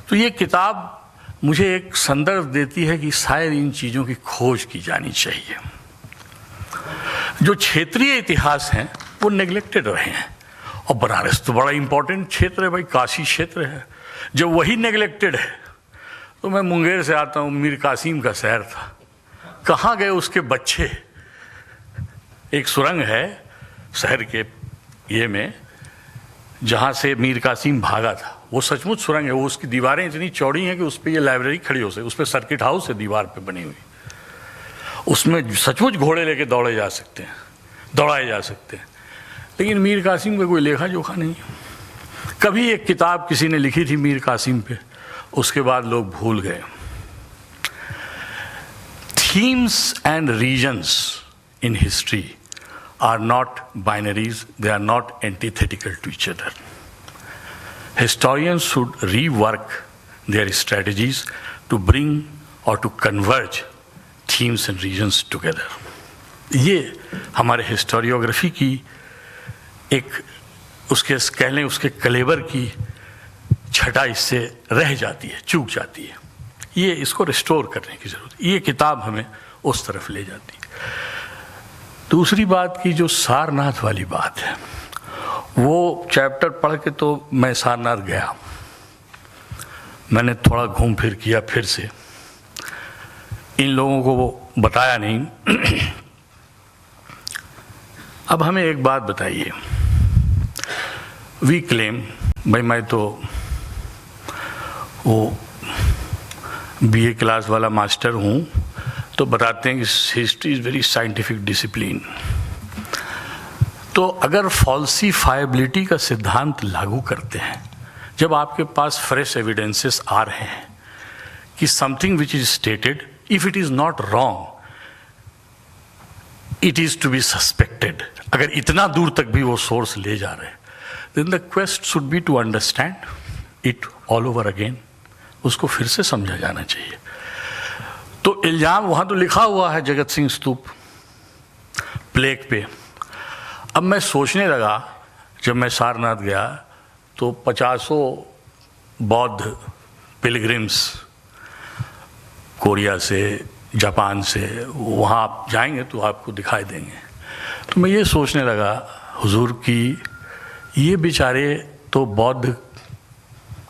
Speaker 8: तो ये किताब मुझे एक संदर्भ देती है कि शायद इन चीज़ों की खोज की जानी चाहिए। जो क्षेत्रीय इतिहास हैं वो नेग्लेक्टेड रहे हैं, और बनारस तो बड़ा इंपॉर्टेंट क्षेत्र है भाई, काशी क्षेत्र है। जब वही नेग्लेक्टेड है तो मैं मुंगेर से आता हूँ, मीर कासिम का शहर था, कहाँ गए उसके बच्चे। एक सुरंग है शहर के ये में जहाँ से मीर कासिम भागा था, वो सचमुच सुरंग है, वो उसकी दीवारें इतनी चौड़ी हैं कि उस पर ये लाइब्रेरी खड़ी हो सके, उस पर सर्किट हाउस है दीवार पे बनी हुई, उसमें सचमुच घोड़े लेके दौड़ाए जा सकते हैं। लेकिन मीर कासिम का कोई लेखा जोखा नहीं। कभी एक किताब किसी ने लिखी थी मीर कासिम पे, उसके बाद लोग भूल गए। Themes and reasons in history are not binaries, they are not antithetical to each other. Historians should rework their strategies to bring or to converge themes and regions together. ये हमारे हिस्टोरियोग्राफी की एक उसके कह लें उसके कलेबर की छटा इससे रह जाती है, चूक जाती है। ये इसको रिस्टोर करने की जरूरत है। ये किताब हमें उस तरफ ले जाती है। दूसरी बात की जो सारनाथ वाली बात है, वो चैप्टर पढ़ के तो मैं सारनाथ गया, मैंने थोड़ा घूम फिर किया, फिर से इन लोगों को वो बताया नहीं। अब हमें एक बात बताइए, वी क्लेम, भाई मैं तो वो BA क्लास वाला मास्टर हूँ, तो बताते हैं कि history is very scientific discipline. तो अगर फॉल्सिफाइबिलिटी का सिद्धांत लागू करते हैं, जब आपके पास फ्रेश एविडेंसेस आ रहे हैं कि something which is stated, if it is not wrong, it is to be suspected, अगर इतना दूर तक भी वो सोर्स ले जा रहे हैं, then the quest should be to understand it all over again, उसको फिर से समझा जाना चाहिए। तो इल्जाम वहां तो लिखा हुआ है जगत सिंह स्तूप प्लेग पे। अब मैं सोचने लगा, जब मैं सारनाथ गया तो 50 बौद्ध पिलग्रिम्स कोरिया से, जापान से, वहाँ आप जाएंगे तो आपको दिखाई देंगे। तो मैं ये सोचने लगा हुजूर की ये बेचारे तो बौद्ध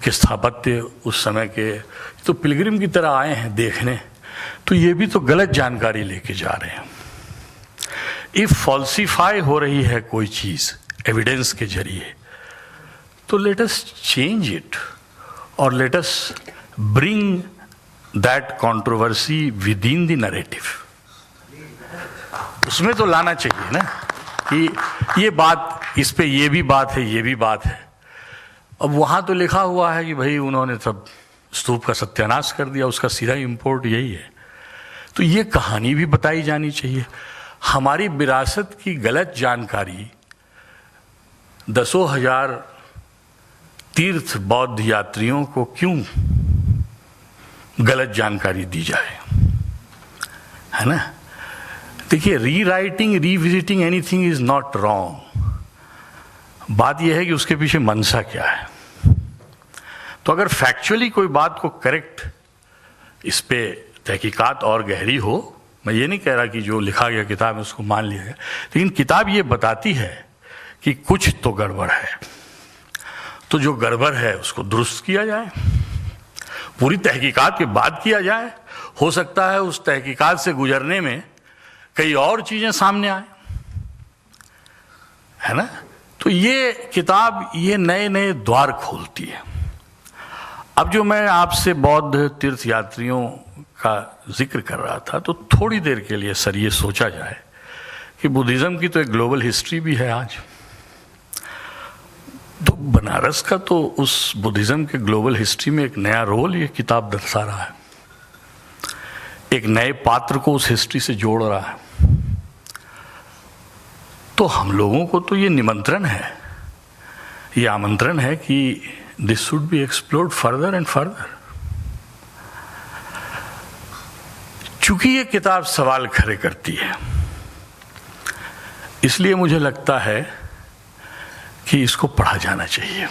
Speaker 8: के स्थापत्य उस समय के तो पिलग्रिम की तरह आए हैं देखने, तो ये भी तो गलत जानकारी लेके जा रहे हैं। इफ फॉल्सिफाई हो रही है कोई चीज़ एविडेंस के जरिए, तो लेट अस चेंज इट और let us bring that controversy with in the narrative. उसमें तो लाना चाहिए ना कि ये बात, इस पे ये भी बात है, ये भी बात है। अब वहां तो लिखा हुआ है कि भाई उन्होंने सब स्तूप का सत्यानाश कर दिया, उसका सीधा इंपोर्ट यही है। तो ये कहानी भी बताई जानी चाहिए। हमारी विरासत की गलत जानकारी दसों हजार तीर्थ बौद्ध यात्रियों को क्यों गलत जानकारी दी जाए, है ना? देखिए, rewriting, revisiting anything is not wrong. बात यह है कि उसके पीछे मंशा क्या है। तो अगर फैक्चुअली कोई बात को करेक्ट, इस पे तहकीकात और गहरी हो, मैं ये नहीं कह रहा कि जो लिखा गया किताब है उसको मान लिया गया, लेकिन किताब ये बताती है कि कुछ तो गड़बड़ है, तो जो गड़बड़ है उसको दुरुस्त किया जाए, पूरी तहकीकात के बाद किया जाए। हो सकता है उस तहकीकात से गुजरने में कई और चीजें सामने आए, है ना? तो ये किताब ये नए नए द्वार खोलती है। अब जो मैं आपसे बौद्ध तीर्थ यात्रियों का जिक्र कर रहा था, तो थोड़ी देर के लिए सर ये सोचा जाए कि बुद्धिज्म की तो एक ग्लोबल हिस्ट्री भी है आज। तो बनारस का तो उस बुद्धिज्म के ग्लोबल हिस्ट्री में एक नया रोल ये किताब दर्शा रहा है, एक नए पात्र को उस हिस्ट्री से जोड़ रहा है। तो हम लोगों को तो ये निमंत्रण है, ये आमंत्रण है कि this should be explored further and further. चूंकि ये किताब सवाल खड़े करती है, इसलिए मुझे लगता है कि इसको पढ़ा जाना चाहिए।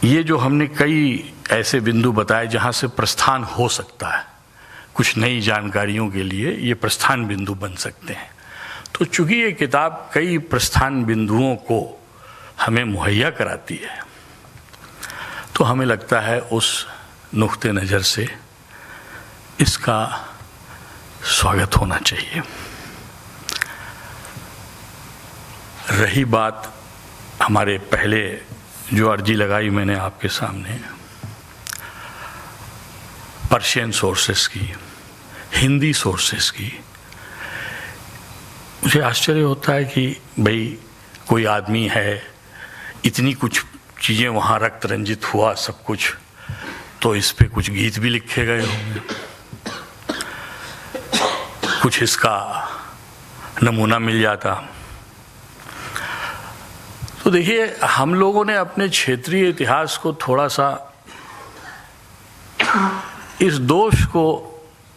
Speaker 8: ये जो हमने कई ऐसे बिंदु बताए जहां से प्रस्थान हो सकता है, कुछ नई जानकारियों के लिए ये प्रस्थान बिंदु बन सकते हैं। तो चूंकि ये किताब कई प्रस्थान बिंदुओं को हमें मुहैया कराती है, तो हमें लगता है उस नुक्ते नज़र से इसका स्वागत होना चाहिए। रही बात हमारे पहले जो अर्जी लगाई मैंने आपके सामने पर्शियन सोर्सेस की, हिंदी सोर्सेस की, मुझे आश्चर्य होता है कि भाई कोई आदमी है, इतनी कुछ चीज़ें वहाँ रक्त रंजित हुआ सब कुछ, तो इस पे कुछ गीत भी लिखे गए होंगे, कुछ इसका नमूना मिल जाता। तो देखिए, हम लोगों ने अपने क्षेत्रीय इतिहास को थोड़ा सा इस दोष को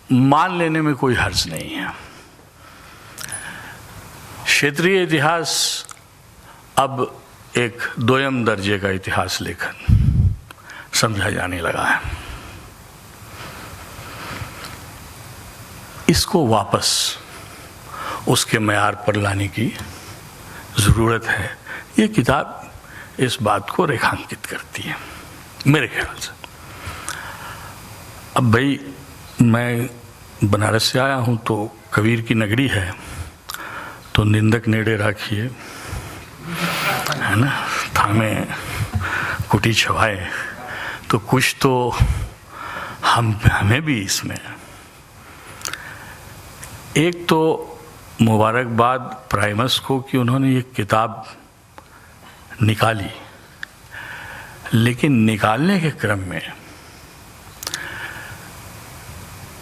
Speaker 8: मान लेने में कोई हर्ज नहीं है। क्षेत्रीय इतिहास अब एक दोयम दर्जे का इतिहास लेखन समझा जाने लगा है। इसको वापस उसके मयार पर लाने की जरूरत है। ये किताब इस बात को रेखांकित करती है मेरे ख्याल से। अब भाई मैं बनारस से आया हूँ, तो कबीर की नगरी है, तो निंदक नेड़े राखिए। है ना, थामे कुटी छवाए, तो कुछ तो हमें भी इसमें। एक तो मुबारकबाद प्राइमस को कि उन्होंने ये किताब निकाली, लेकिन निकालने के क्रम में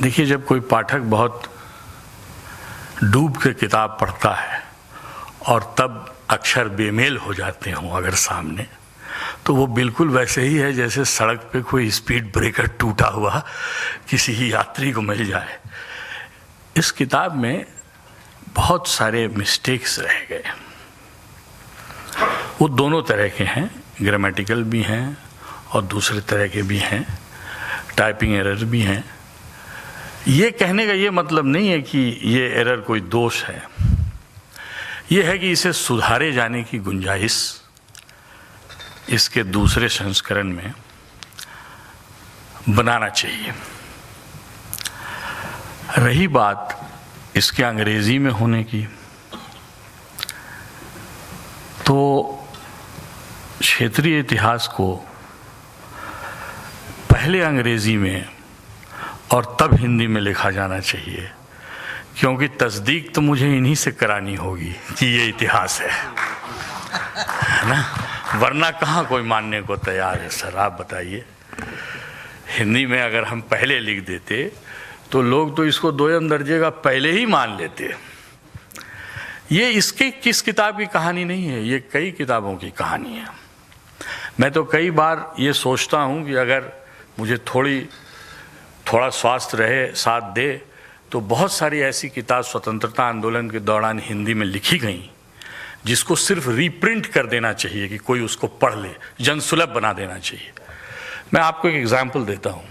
Speaker 8: देखिए, जब कोई पाठक बहुत डूब के किताब पढ़ता है और तब अक्षर बेमेल हो जाते हों अगर सामने, तो वो बिल्कुल वैसे ही है जैसे सड़क पे कोई स्पीड ब्रेकर टूटा हुआ किसी यात्री को मिल जाए। इस किताब में बहुत सारे मिस्टेक्स रह गए। वो दोनों तरह के हैं, ग्रामेटिकल भी हैं और दूसरे तरह के भी हैं, टाइपिंग एरर भी हैं। ये कहने का ये मतलब नहीं है कि ये एरर कोई दोष है, ये है कि इसे सुधारे जाने की गुंजाइश इसके दूसरे संस्करण में बनाना चाहिए। रही बात इसके अंग्रेजी में होने की, तो क्षेत्रीय इतिहास को पहले अंग्रेजी में और तब हिंदी में लिखा जाना चाहिए, क्योंकि तस्दीक तो मुझे इन्हीं से करानी होगी कि ये इतिहास है ना, वरना कहाँ कोई मानने को तैयार है। सर आप बताइए, हिंदी में अगर हम पहले लिख देते तो लोग तो इसको दोयम दर्जे का पहले ही मान लेते। ये इसके किस किताब की कहानी नहीं है, ये कई किताबों की कहानी है। मैं तो कई बार ये सोचता हूँ कि अगर मुझे थोड़ा स्वास्थ्य रहे, साथ दे, तो बहुत सारी ऐसी किताब स्वतंत्रता आंदोलन के दौरान हिंदी में लिखी गई जिसको सिर्फ रीप्रिंट कर देना चाहिए कि कोई उसको पढ़ ले, जनसुलभ बना देना चाहिए। मैं आपको एक एग्जाम्पल देता हूँ।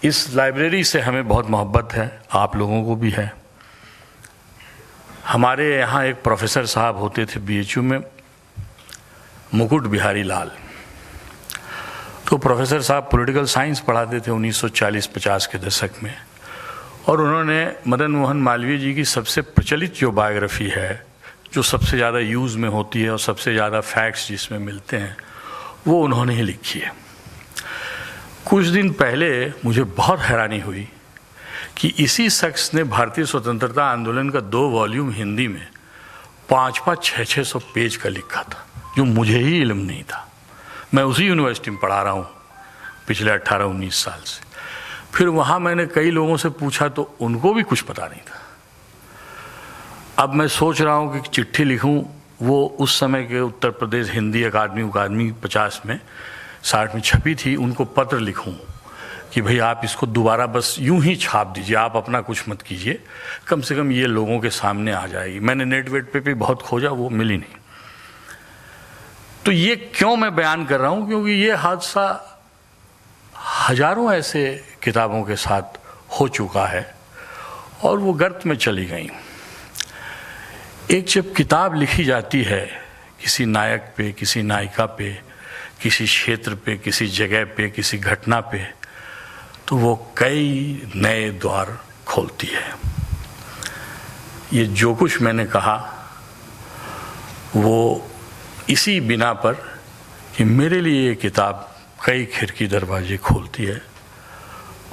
Speaker 8: इस लाइब्रेरी से हमें बहुत मोहब्बत है, आप लोगों को भी है। हमारे यहाँ एक प्रोफेसर साहब होते थे बीएचयू में, मुकुट बिहारी लाल। तो प्रोफेसर साहब पॉलिटिकल साइंस पढ़ाते थे 1940-50 के दशक में, और उन्होंने मदन मोहन मालवीय जी की सबसे प्रचलित जो बायोग्राफी है, जो सबसे ज़्यादा यूज़ में होती है और सबसे ज़्यादा फैक्ट्स जिसमें मिलते हैं, वो उन्होंने ही लिखी है। कुछ दिन पहले मुझे बहुत हैरानी हुई कि इसी शख्स ने भारतीय स्वतंत्रता आंदोलन का 2 वॉल्यूम हिंदी में 500 600 पेज का लिखा था, जो मुझे ही इल्म नहीं था। मैं उसी यूनिवर्सिटी में पढ़ा रहा हूँ पिछले 18-19 साल से। फिर वहाँ मैंने कई लोगों से पूछा तो उनको भी कुछ पता नहीं था। अब मैं सोच रहा हूँ कि चिट्ठी लिखूँ, वो उस समय के उत्तर प्रदेश हिंदी अकादमी 50 में 60 में छपी थी, उनको पत्र लिखूँ कि भाई आप इसको दोबारा बस यूं ही छाप दीजिए, आप अपना कुछ मत कीजिए, कम से कम ये लोगों के सामने आ जाएगी। मैंने नेट वेट पे भी बहुत खोजा, वो मिली नहीं। तो ये क्यों मैं बयान कर रहा हूँ, क्योंकि ये हादसा हजारों ऐसे किताबों के साथ हो चुका है और वो गर्त में चली गई। एक जब किताब लिखी जाती है किसी नायक पे, किसी नायिका पे, किसी क्षेत्र पे, किसी जगह पे, किसी घटना पे, तो वो कई नए द्वार खोलती है। ये जो कुछ मैंने कहा वो इसी बिना पर कि मेरे लिए ये किताब कई खिड़की दरवाजे खोलती है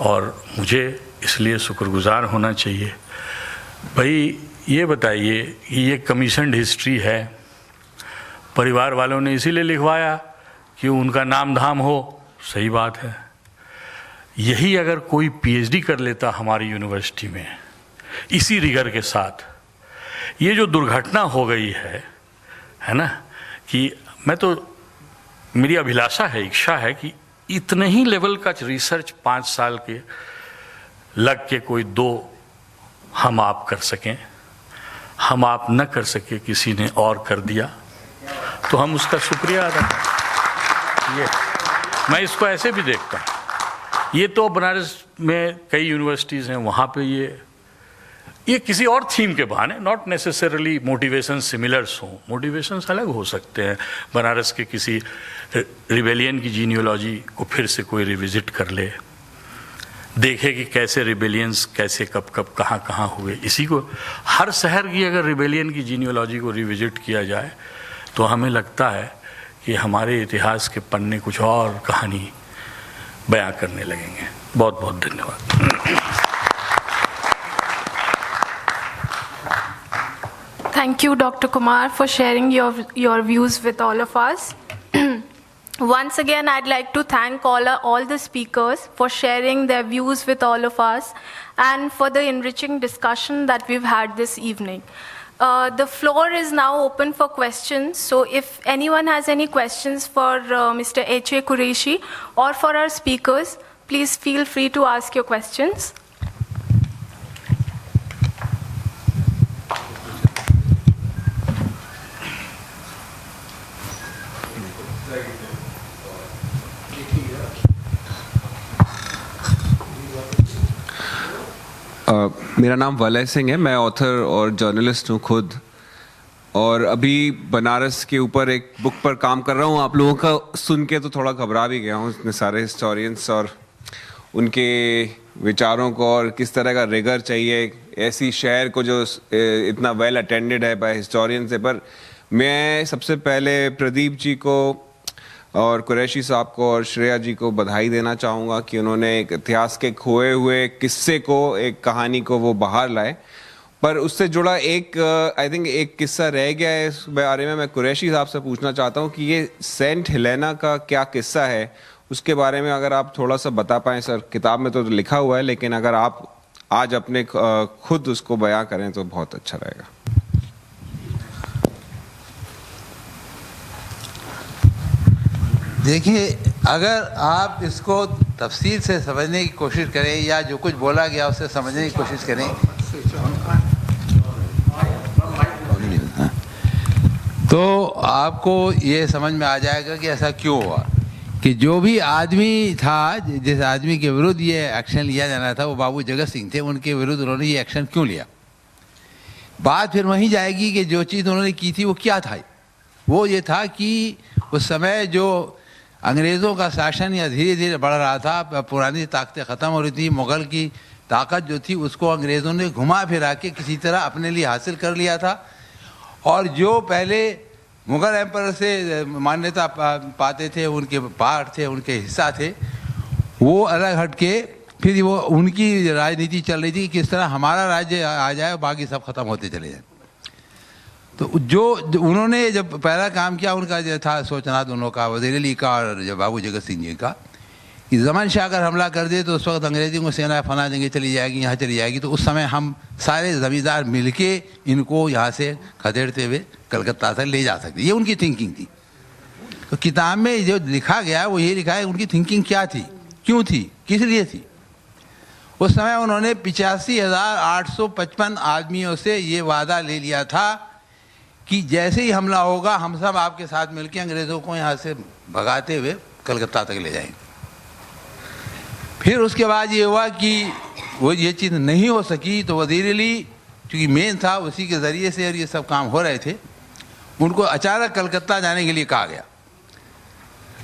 Speaker 8: और मुझे इसलिए शुक्रगुजार होना चाहिए। भाई ये बताइए कि ये कमीशन्ड हिस्ट्री है, परिवार वालों ने इसीलिए लिखवाया कि उनका नाम धाम हो, सही बात है। यही अगर कोई पीएचडी कर लेता हमारी यूनिवर्सिटी में इसी रिगर के साथ, ये जो दुर्घटना हो गई है ना, कि मैं तो, मेरी अभिलाषा है, इच्छा है कि इतने ही लेवल का रिसर्च 5 साल के लग के कोई 2 हम आप कर सकें। हम आप न कर सके, किसी ने और कर दिया, तो हम उसका शुक्रिया अदा करें। ये मैं इसको ऐसे भी देखता हूँ। ये तो बनारस में कई यूनिवर्सिटीज़ हैं, वहाँ पे ये किसी और थीम के बहाने, नॉट नेसेसरली मोटिवेशन सिमिलर्स हों, मोटिवेशंस अलग हो सकते हैं। बनारस के किसी रिबेलियन की जीनियोलॉजी को फिर से कोई रिविजिट कर ले, देखे कि कैसे रिबेलियंस कैसे कब कब कहाँ कहाँ हुए। इसी को, हर शहर की अगर रिबेलियन की जीनियोलॉजी को रिविजिट किया जाए तो हमें लगता है कि हमारे इतिहास के पन्ने कुछ और कहानी बयां करने लगेंगे। बहुत बहुत धन्यवाद।
Speaker 3: Thank you, Dr. Kumar, for sharing your views with all of us. Once again, I'd like to thank all the speakers for sharing their views with all of us and for the enriching discussion that we've had this evening. The floor is now open for questions. So if anyone has any questions for Mr. H.A. Qureshi or for our speakers, please feel free to ask your questions.
Speaker 9: मेरा नाम वलय सिंह है, मैं author और journalist हूँ खुद, और अभी बनारस के ऊपर एक बुक पर काम कर रहा हूँ। आप लोगों का सुन के तो थोड़ा घबरा भी गया हूँ, इतने सारे हिस्टोरियंस और उनके विचारों को, और किस तरह का रिगर चाहिए ऐसी शहर को जो इतना वेल अटेंडेड है बाय हिस्टोरियंस है। पर मैं सबसे पहले प्रदीप जी को और कुरैशी साहब को और श्रेया जी को बधाई देना चाहूँगा कि उन्होंने एक इतिहास के खोए हुए किस्से को, एक कहानी को वो बाहर लाए। पर उससे जुड़ा एक आई थिंक एक किस्सा रह गया है, इस बारे में मैं कुरैशी साहब से पूछना चाहता हूँ कि ये सेंट हेलेना का क्या किस्सा है, उसके बारे में अगर आप थोड़ा सा बता पाएँ। सर किताब में तो लिखा हुआ है, लेकिन अगर आप आज अपने खुद उसको बयां करें तो बहुत अच्छा रहेगा।
Speaker 10: देखिए, अगर आप इसको तफसील से समझने की कोशिश करें या जो कुछ बोला गया उसे समझने की कोशिश करें तो आपको ये समझ में आ जाएगा कि ऐसा क्यों हुआ, कि जो भी आदमी था, जिस आदमी के विरुद्ध ये एक्शन लिया जाना था, वो बाबू जगत सिंह थे। उनके विरुद्ध उन्होंने ये एक्शन क्यों लिया। बात फिर वहीं जाएगी कि जो चीज़ उन्होंने की थी वो क्या था। वो ये था कि उस समय जो अंग्रेज़ों का शासन या धीरे धीरे बढ़ रहा था, पुरानी ताकतें ख़त्म हो रही थी, मुग़ल की ताकत जो थी उसको अंग्रेज़ों ने घुमा फिरा के किसी तरह अपने लिए हासिल कर लिया था। और जो पहले मुग़ल एम्पायर से मान्यता पाते थे, उनके पार्ट थे, उनके हिस्सा थे, वो अलग हट के फिर वो उनकी राजनीति चल रही थी, किस तरह हमारा राज्य आ जाए और बाकी सब ख़त्म होते चले जाए। तो जो उन्होंने जब पहला काम किया, उनका जो था सोचना दोनों का, वज़ीर अली का और जब बाबू जगत सिंह जी का, कि ज़मान शाह अगर हमला कर दे तो उस वक्त अंग्रेज़ों को सेना फना जगह चली जाएगी, यहाँ चली जाएगी, तो उस समय हम सारे ज़मींदार मिलके इनको यहाँ से खदेड़ते हुए कलकत्ता तक ले जा सकते। ये उनकी थिंकिंग थी। तो किताब में जो लिखा गया वो ये लिखा है उनकी थिंकिंग क्या थी, क्यों थी, किस लिए थी। उस समय उन्होंने 85,855 आदमियों से ये वादा ले लिया था कि जैसे ही हमला होगा हम सब आपके साथ मिलकर अंग्रेज़ों को यहाँ से भगाते हुए कलकत्ता तक ले जाएंगे। फिर उसके बाद ये हुआ कि वो ये चीज़ नहीं हो सकी, तो वज़ीर अली चूँकि मेन था, उसी के ज़रिए से और ये सब काम हो रहे थे, उनको अचानक कलकत्ता जाने के लिए कहा गया।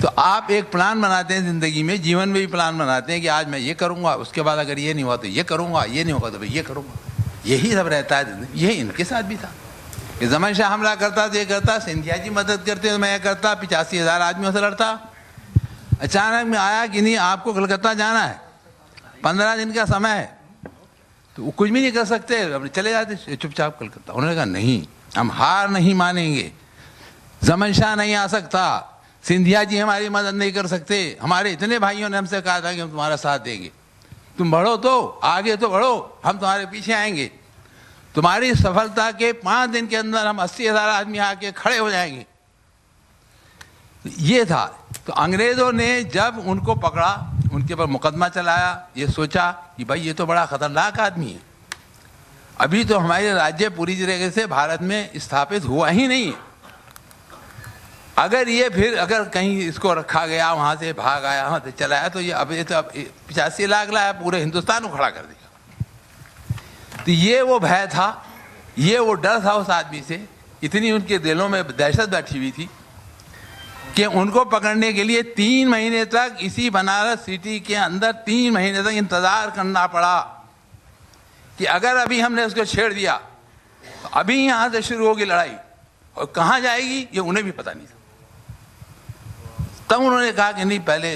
Speaker 10: तो आप एक प्लान बनाते हैं ज़िंदगी में, जीवन में भी प्लान बनाते हैं कि आज मैं ये करूँगा, उसके बाद अगर ये नहीं हुआ तो ये करूँगा, ये नहीं होगा तो भाई ये करूँगा। यही सब रहता है, यही इनके साथ भी था कि ज़मान शाह हमला करता तो ये करता, सिंधिया जी मदद करते तो मैं ये करता, 85,000 आदमियों से लड़ता। अचानक में आया कि नहीं आपको कलकत्ता जाना है, 15 दिन का समय है, तो वो कुछ भी नहीं कर सकते, अब चले जाते चुपचाप कलकत्ता। उन्होंने कहा नहीं, हम हार नहीं मानेंगे, ज़मान शाह नहीं आ सकता, सिंधिया जी हमारी मदद नहीं कर सकते, हमारे इतने भाइयों ने हमसे कहा था कि हम तुम्हारा साथ देंगे, तुम बढ़ो तो आगे तो बढ़ो, हम तुम्हारे पीछे आएंगे, तुम्हारी सफलता के 5 दिन के अंदर हम 80,000 आदमी आके खड़े हो जाएंगे। ये था। तो अंग्रेज़ों ने जब उनको पकड़ा, उनके ऊपर मुकदमा चलाया, ये सोचा कि भाई ये तो बड़ा ख़तरनाक आदमी है, अभी तो हमारे राज्य पूरी तरीके से भारत में स्थापित हुआ ही नहीं, अगर ये फिर अगर कहीं इसको रखा गया, वहाँ से भाग आया, वहाँ से चला आया, तो ये अब 85 लाख लाया, पूरे हिंदुस्तान को खड़ा कर दिया। तो ये वो भय था, ये वो डर था उस आदमी से, इतनी उनके दिलों में दहशत बैठी हुई थी कि उनको पकड़ने के लिए 3 महीने तक इसी बनारस सिटी के अंदर 3 महीने तक इंतज़ार करना पड़ा कि अगर अभी हमने उसको छेड़ दिया तो अभी यहाँ से शुरू होगी लड़ाई, और कहाँ जाएगी ये उन्हें भी पता नहीं था। तब उन्होंने कहा कि नहीं, पहले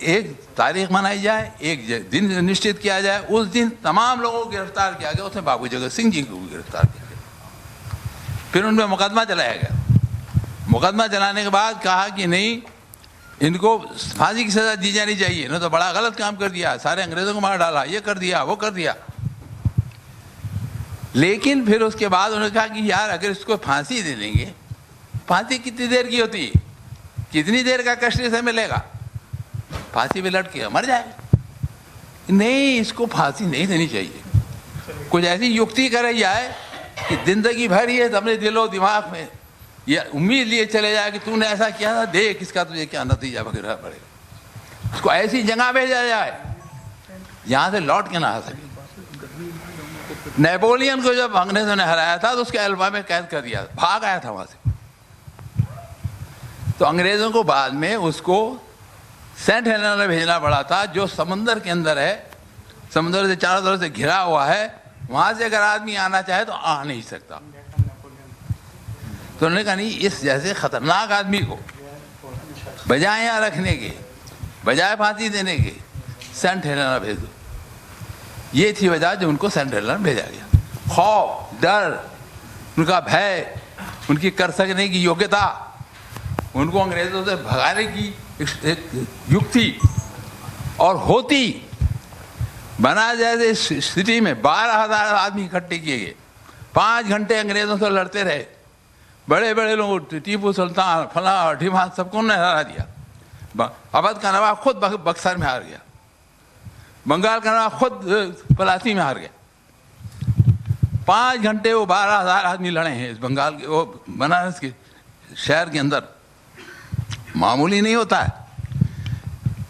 Speaker 10: एक तारीख मनाई जाए, एक दिन निश्चित किया जाए। उस दिन तमाम लोगों को गिरफ्तार किया गया, उसमें बाबू जगत सिंह जी को भी गिरफ्तार किया गया। फिर उनमें मुकदमा चलाया गया। मुकदमा चलाने के बाद कहा कि नहीं, इनको फांसी की सजा दी जानी चाहिए, ना तो बड़ा गलत काम कर दिया, सारे अंग्रेजों को मार डाला, ये कर दिया, वो कर दिया। लेकिन फिर उसके बाद उन्होंने कहा कि यार अगर इसको फांसी दे देंगे, फांसी कितनी देर की होती है, कितनी देर का कष्ट इसे मिलेगा, फांसी पे लटके मर जाएगा। नहीं, इसको फांसी नहीं देनी चाहिए। कुछ ऐसी युक्ति करे जाए कि जिंदगी भर ये अपने दिलो दिमाग में ये उम्मीद लिए चले जाए कि तूने ऐसा किया था, देख इसका तुझे क्या नतीजा वगैरह पड़ेगा। उसको ऐसी जगह भेजा जाए जहाँ से लौट के ना आ सके। नेपोलियन को जब अंग्रेजों ने हराया था तो उसके अल्बा में कैद कर दिया, भाग आया था वहां से। तो अंग्रेजों को बाद में उसको सेंट हेलेना में भेजना पड़ा था, जो समंदर के अंदर है, समंदर से चारों तरफ से घिरा हुआ है। वहां से अगर आदमी आना चाहे तो आ नहीं सकता। तो उन्होंने कहा नहीं, इस जैसे खतरनाक आदमी को बजाय यहाँ रखने के, बजाय फांसी देने के, सेंट हेलेना भेज दो। ये थी वजह जो उनको सेंट हेलेना भेजा गया। खौफ, डर, उनका भय, उनकी कर सकने की योग्यता, उनको अंग्रेजों से भगाने की एक युक्ति और होती। बना जैसे सिटी में 12,000 आदमी इकट्ठे किए गए, 5 घंटे अंग्रेजों से लड़ते रहे। बड़े बड़े लोग, टीपू सुल्तान, फला ढिमाल, सबको उन्होंने हरा दिया। अवध का नवाब खुद बक्सर में हार गया, बंगाल का नवाब खुद पलासी में हार गया। 5 घंटे वो 12,000 आदमी लड़े हैं इस बंगाल के, वो बनारस के शहर के अंदर। मामूली नहीं होता है।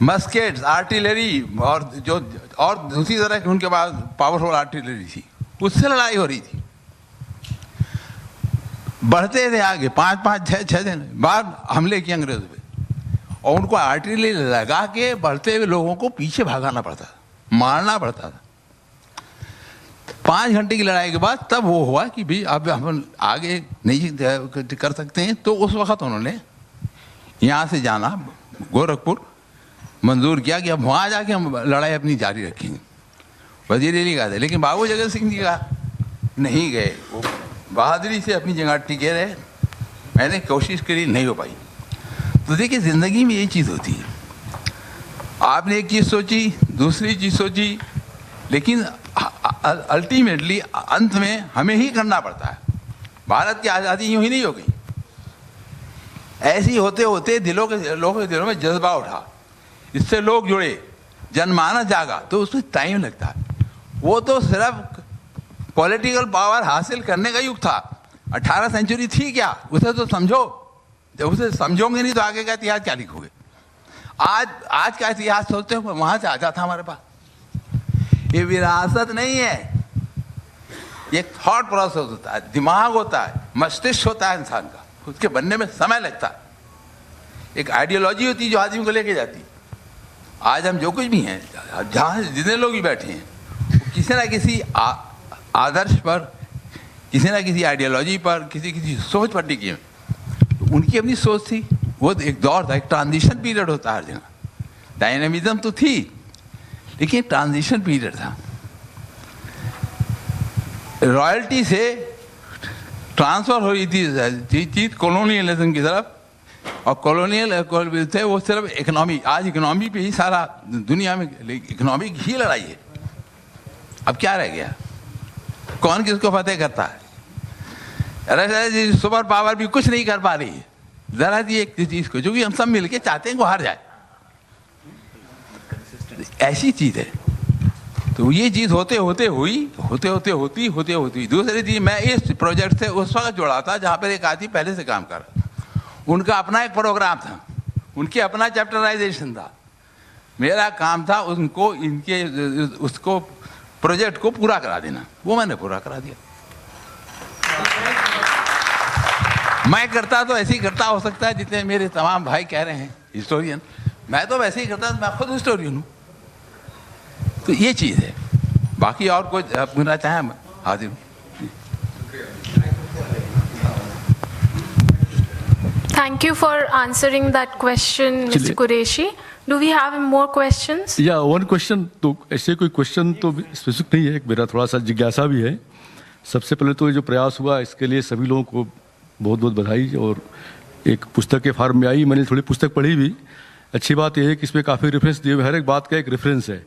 Speaker 10: मस्केट्स, आर्टिलरी और जो और दूसरी तरह की उनके पास पावरफुल आर्टिलरी थी, उससे लड़ाई हो रही थी। बढ़ते थे आगे, 5-6 दिन बाद हमले किए अंग्रेजों पे, और उनको आर्टिलरी लगा के बढ़ते हुए लोगों को पीछे भागाना पड़ता था, मारना पड़ता था। 5 घंटे की लड़ाई के बाद तब वो हुआ कि भाई अब हम आगे नहीं कर सकते हैं। तो उस वक्त उन्होंने यहाँ से जाना गोरखपुर मंजूर किया कि अब वहाँ जाके हम लड़ाई अपनी जारी रखेंगे। वजीर अली गए थे, लेकिन बाबू जगत सिंह जी का नहीं गए, वो बहादुरी से अपनी जगह टिके रहे। मैंने कोशिश करी, नहीं हो पाई। तो देखिए, ज़िंदगी में यही चीज़ होती है, आपने एक चीज़ सोची, दूसरी चीज़ सोची, लेकिन अल्टीमेटली अंत में हमें ही करना पड़ता है। भारत की आज़ादी यूँ ही नहीं हो गई। ऐसी होते होते लोगों के दिलों में जज्बा उठा, इससे लोग जुड़े, जनमानस जागा, तो उसमें टाइम लगता है। वो तो सिर्फ पॉलिटिकल पावर हासिल करने का युग था। 18 सेंचुरी थी क्या, उसे तो समझो। जब उसे समझोगे नहीं तो आगे का इतिहास क्या लिखोगे। आज का इतिहास सोचते हो, वहां से आ जाता हमारे पास। ये विरासत नहीं है, ये थॉट प्रोसेस होता है, दिमाग होता है, मस्तिष्क होता है इंसान का, उसके बनने में समय लगता है। एक आइडियोलॉजी होती है जो आदमी को लेके जाती है। आज हम जो कुछ भी हैं, जहाँ जितने लोग भी बैठे हैं, किसी ना किसी आदर्श पर, किसी ना किसी आइडियोलॉजी पर, किसी सोच पर टिकी है। तो उनकी अपनी सोच थी, वो एक दौर था, एक ट्रांजिशन पीरियड होता है हर जगह। डायनेमिज्म तो थी, लेकिन ट्रांजिशन पीरियड था। रॉयल्टी से ट्रांसफर हो रही थी चीज कॉलोनियलिज्म की तरफ, और कॉलोनियल थे वो सिर्फ इकोनॉमी। आज इकोनॉमी पे ही सारा दुनिया में इकोनॉमी की ही लड़ाई है। अब क्या रह गया, कौन किसको फतेह करता है। अरे सुपर पावर भी कुछ नहीं कर पा रही है जरा सी एक चीज को, जो कि हम सब मिलके चाहते हैं वो हार जाए। ऐसी चीज है। तो ये चीज होते होती दूसरी चीज, मैं इस प्रोजेक्ट से उस वक्त जुड़ा था जहाँ पर एक आदमी पहले से काम कर रहा। उनका अपना एक प्रोग्राम था, उनके अपना चैप्टराइजेशन था। मेरा काम था उनको इनके उसको प्रोजेक्ट को पूरा करा देना। वो मैंने पूरा करा दिया। मैं करता तो ऐसे ही करता, हो सकता है जितने मेरे तमाम भाई कह रहे हैं हिस्टोरियन, मैं तो वैसे ही करता, मैं खुद हिस्टोरियन हूँ। तो ये चीज़ है। बाकी और कुछ पूछना चाहें हाजिर।
Speaker 3: Thank you for answering that question, Mr. Qureshi. Do we have more questions?
Speaker 8: या वन क्वेश्चन, तो ऐसे कोई क्वेश्चन तो स्पेसिफिक नहीं है, मेरा थोड़ा सा जिज्ञासा भी है। सबसे पहले तो ये जो प्रयास हुआ इसके लिए सभी लोगों को बहुत बहुत बधाई। और एक पुस्तक के फॉर्म में आई, मैंने थोड़ी पुस्तक पढ़ी भी। अच्छी बात यह है कि इसमें काफ़ी रेफरेंस दिए हुए, हर एक बात का एक रेफरेंस है,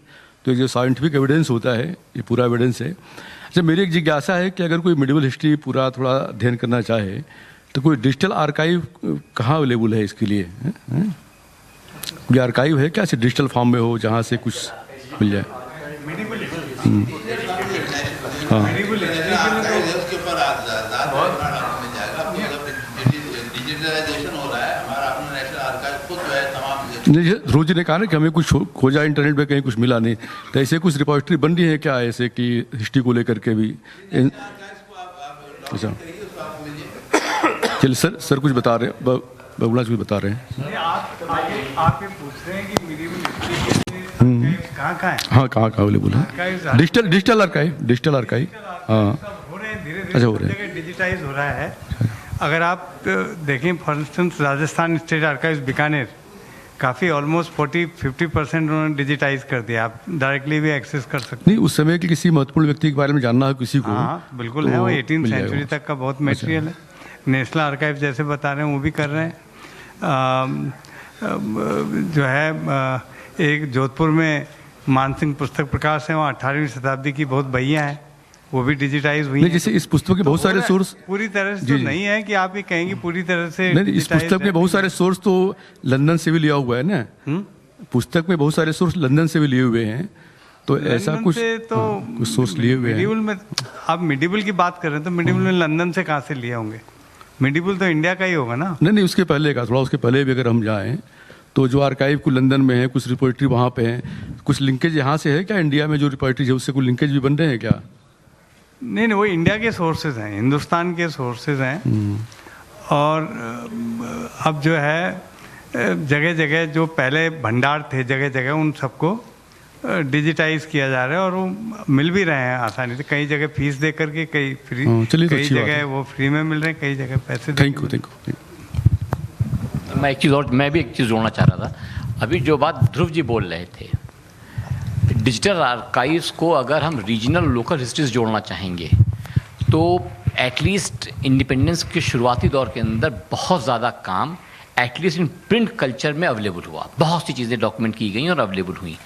Speaker 8: तो जो साइंटिफिक एविडेंस होता है ये पूरा एविडेंस है। अच्छा, मेरी एक जिज्ञासा है कि अगर कोई मेडिवल हिस्ट्री पूरा थोड़ा अध्ययन करना चाहे तो कोई डिजिटल आर्काइव कहाँ अवेलेबल है इसके लिए? कोई आर्काइव है क्या, डिजिटल फॉर्म में हो जहाँ से कुछ मिल जाए? हाँ, रोज ने कहा ना कि हमें कुछ खोजा इंटरनेट पे, कहीं कुछ मिला नहीं, तो ऐसे कुछ रिपोजिटरी बन रही है क्या ऐसे कि हिस्ट्री को लेकर के भी? अच्छा, चलिए सर कुछ बता रहे हैं, बहुगुणा कुछ बता रहे हैं।
Speaker 6: आप ये पूछ रहे हैं कि medieval history कहाँ है?
Speaker 8: हाँ, कहाँ अवेलेबल है? डिजिटल आर्काइव हाँ
Speaker 6: हो रहे हैं, धीरे
Speaker 8: अच्छा हो रहे
Speaker 6: धीरे डिजिटाइज हो रहा है। अगर आप देखें for instance Rajasthan state archives Bikaner, काफ़ी ऑलमोस्ट 40-50% उन्होंने डिजिटाइज कर दिया, आप डायरेक्टली भी एक्सेस कर सकते हैं।
Speaker 8: नहीं, उस समय के किसी महत्वपूर्ण व्यक्ति के बारे में जानना है किसी को?
Speaker 6: हाँ बिल्कुल है, वो 18th सेंचुरी तक का बहुत मटेरियल है। नेशनल आर्काइव जैसे बता रहे हैं वो भी कर रहे हैं। जो है एक जोधपुर में मानसिंह पुस्तक प्रकाश है, वहाँ 18वीं शताब्दी की बहुत बहियाँ हैं, वो भी डिजिटाइज हुई हैं।
Speaker 8: जैसे इस पुस्तक के बहुत सारे सोर्स
Speaker 6: पूरी तरह से तो नहीं है कि आप ये कहेंगे पूरी तरह से
Speaker 8: नहीं, इस पुस्तक में बहुत सारे सोर्स तो लंदन से भी लिया हुआ है ना। पुस्तक में बहुत सारे सोर्स लंदन से भी लिए हुए हैं, तो ऐसा कुछ कुछ सोर्स लिए हुए हैं।
Speaker 6: मिडिवल में आप मिडिवल की बात कर रहे हैं तो मिडिवल में लंदन से कहाँ से लिए होंगे? मिडिवल तो इंडिया का ही होगा ना।
Speaker 8: नहीं, उसके पहले का, थोड़ा उसके पहले भी अगर हम जाएं तो जो आर्काइव को लंदन में है, कुछ रिपोजिटरी वहाँ पे है, कुछ लिंकेज यहाँ से है क्या? इंडिया में जो रिपोजिटरी है उससे कोई लिंकेज भी बन रहे हैं क्या?
Speaker 6: नहीं, वो इंडिया के सोर्सेज हैं, हिंदुस्तान के सोर्सेज हैं। और अब जो है जगह जगह जो पहले भंडार थे जगह जगह, उन सबको डिजिटाइज किया जा रहा है और वो मिल भी रहे हैं आसानी से। कई जगह फीस दे करके, कई फ्री, कई जगह वो फ्री में मिल रहे हैं, कई जगह पैसे।
Speaker 8: Thank you.
Speaker 7: मैं भी एक चीज़ जोड़ना चाह रहा था। अभी जो बात ध्रुव जी बोल रहे थे, डिजिटल आर्काइव्स को अगर हम रीजनल लोकल हिस्ट्रीज जोड़ना चाहेंगे तो एटलीस्ट इंडिपेंडेंस के शुरुआती दौर के अंदर बहुत ज़्यादा काम एटलीस्ट इन प्रिंट कल्चर में अवेलेबल हुआ, बहुत सी चीज़ें डॉक्यूमेंट की गई और अवेलेबल हुई।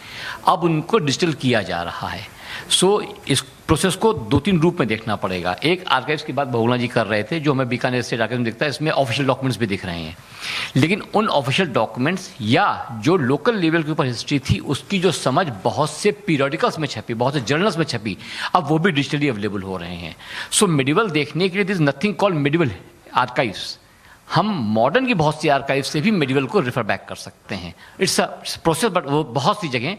Speaker 7: अब उनको डिजिटल किया जा रहा है। सो इस प्रोसेस को 2-3 रूप में देखना पड़ेगा। एक, आर्काइव्स की बात बहुगुणा जी कर रहे थे, जो हमें बीकानेर स्टेट आर्काइव में दिखता है, इसमें ऑफिशियल डॉक्यूमेंट्स भी दिख रहे हैं, लेकिन उन ऑफिशियल डॉक्यूमेंट्स या जो लोकल लेवल के ऊपर हिस्ट्री थी उसकी जो समझ बहुत से पीरियडिकल्स में छपी, बहुत से जर्नल्स में छपी, अब वो भी डिजिटली अवेलेबल हो रहे हैं। सो मिडिवल देखने के लिए this nothing called medieval archives. हम मॉडर्न की बहुत सी आर्काइव से भी मेडिवल को रेफर बैक कर सकते हैं। इट्स अ प्रोसेस, बट वो बहुत सी जगह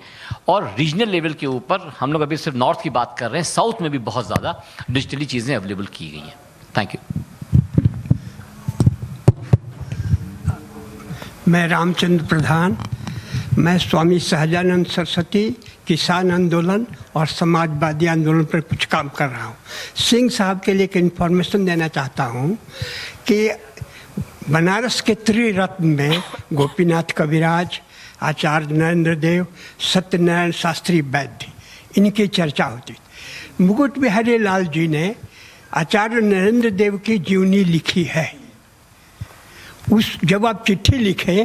Speaker 7: और रीजनल लेवल के ऊपर हम लोग अभी सिर्फ नॉर्थ की बात कर रहे हैं, साउथ में भी बहुत ज़्यादा डिजिटली चीज़ें अवेलेबल की गई हैं। Thank you.
Speaker 11: मैं रामचंद्र प्रधान, मैं स्वामी सहजानंद सरस्वती किसान आंदोलन और समाजवादी आंदोलन पर कुछ काम कर रहा हूँ। सिंह साहब के लिए एक इन्फॉर्मेशन देना चाहता हूँ कि बनारस के त्रिरत्न में गोपीनाथ कविराज, आचार्य नरेंद्र देव, सत्यनारायण शास्त्री वैद्य, इनकी चर्चा होती। मुकुट बिहारी लाल जी ने आचार्य नरेंद्र देव की जीवनी लिखी है। उस जब आप चिट्ठी लिखे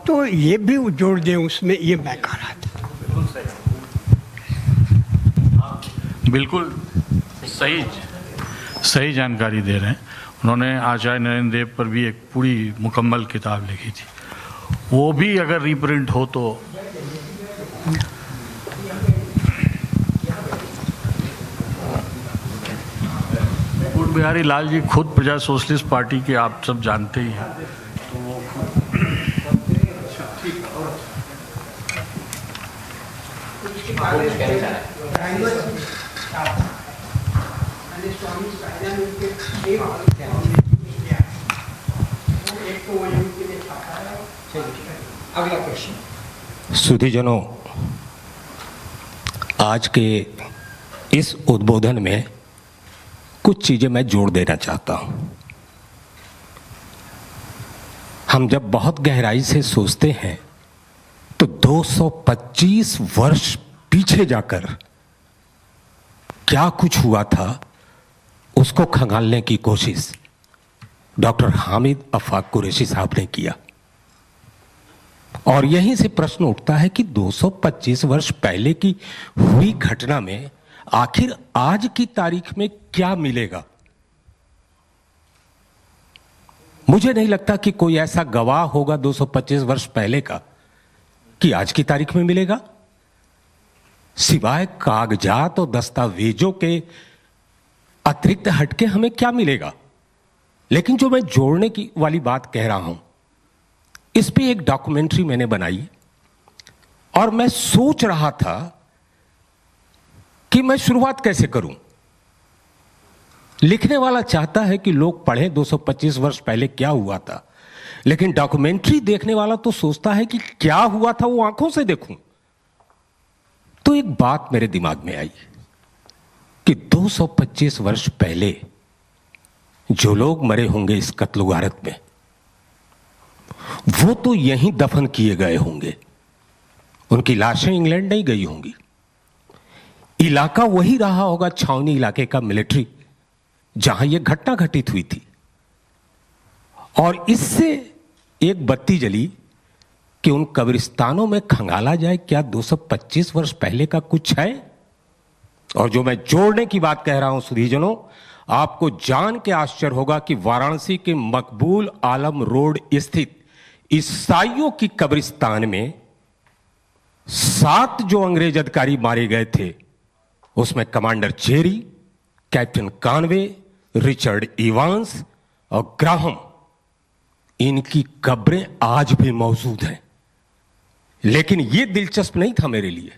Speaker 11: तो ये भी जोड़ दें उसमें, ये मैं कह रहा था।
Speaker 8: बिल्कुल सही जानकारी दे रहे हैं। उन्होंने आचार्य नरेंद्र देव पर भी एक पूरी मुकम्मल किताब लिखी थी, वो भी अगर रीप्रिंट हो तो। मुकुट बिहारी लाल जी खुद प्रजा सोशलिस्ट पार्टी के, आप सब जानते ही हैं, तो वो
Speaker 11: अगला क्वेश्चन।
Speaker 12: सुधीजनों, आज के इस उद्बोधन में कुछ चीजें मैं जोड़ देना चाहता हूं। हम जब बहुत गहराई से सोचते हैं तो 225 वर्ष पीछे जाकर क्या कुछ हुआ था उसको खंगालने की कोशिश डॉक्टर हामिद अफाक कुरैशी साहब ने किया। और यहीं से प्रश्न उठता है कि 225 वर्ष पहले की हुई घटना में आखिर आज की तारीख में क्या मिलेगा। मुझे नहीं लगता कि कोई ऐसा गवाह होगा 225 वर्ष पहले का कि आज की तारीख में मिलेगा, सिवाय कागजात और दस्तावेजों के अतिरिक्त हटके हमें क्या मिलेगा। लेकिन जो मैं जोड़ने की वाली बात कह रहा हूं, इस पे एक डॉक्यूमेंट्री मैंने बनाई और मैं सोच रहा था कि मैं शुरुआत कैसे करूं। लिखने वाला चाहता है कि लोग पढ़ें 225 वर्ष पहले क्या हुआ था, लेकिन डॉक्यूमेंट्री देखने वाला तो सोचता है कि क्या हुआ था वो आंखों से देखूं। तो एक बात मेरे दिमाग में आई कि 225 वर्ष पहले जो लोग मरे होंगे इस कत्ल गारत में, वो तो यहीं दफन किए गए होंगे, उनकी लाशें इंग्लैंड नहीं गई होंगी। इलाका वही रहा होगा, छावनी इलाके का मिलिट्री, जहां यह घटना घटित हुई थी। और इससे एक बत्ती जली कि उन कब्रिस्तानों में खंगाला जाए क्या 225 वर्ष पहले का कुछ है। और जो मैं जोड़ने की बात कह रहा हूं सुधीजनों, आपको जान के आश्चर्य होगा कि वाराणसी के मकबूल आलम रोड स्थित ईसाइयों की कब्रिस्तान में 7 जो अंग्रेज अधिकारी मारे गए थे, उसमें commander Cherry, captain Conway, Richard Evans और ग्राहम, इनकी कब्रें आज भी मौजूद हैं। लेकिन यह दिलचस्प नहीं था मेरे लिए।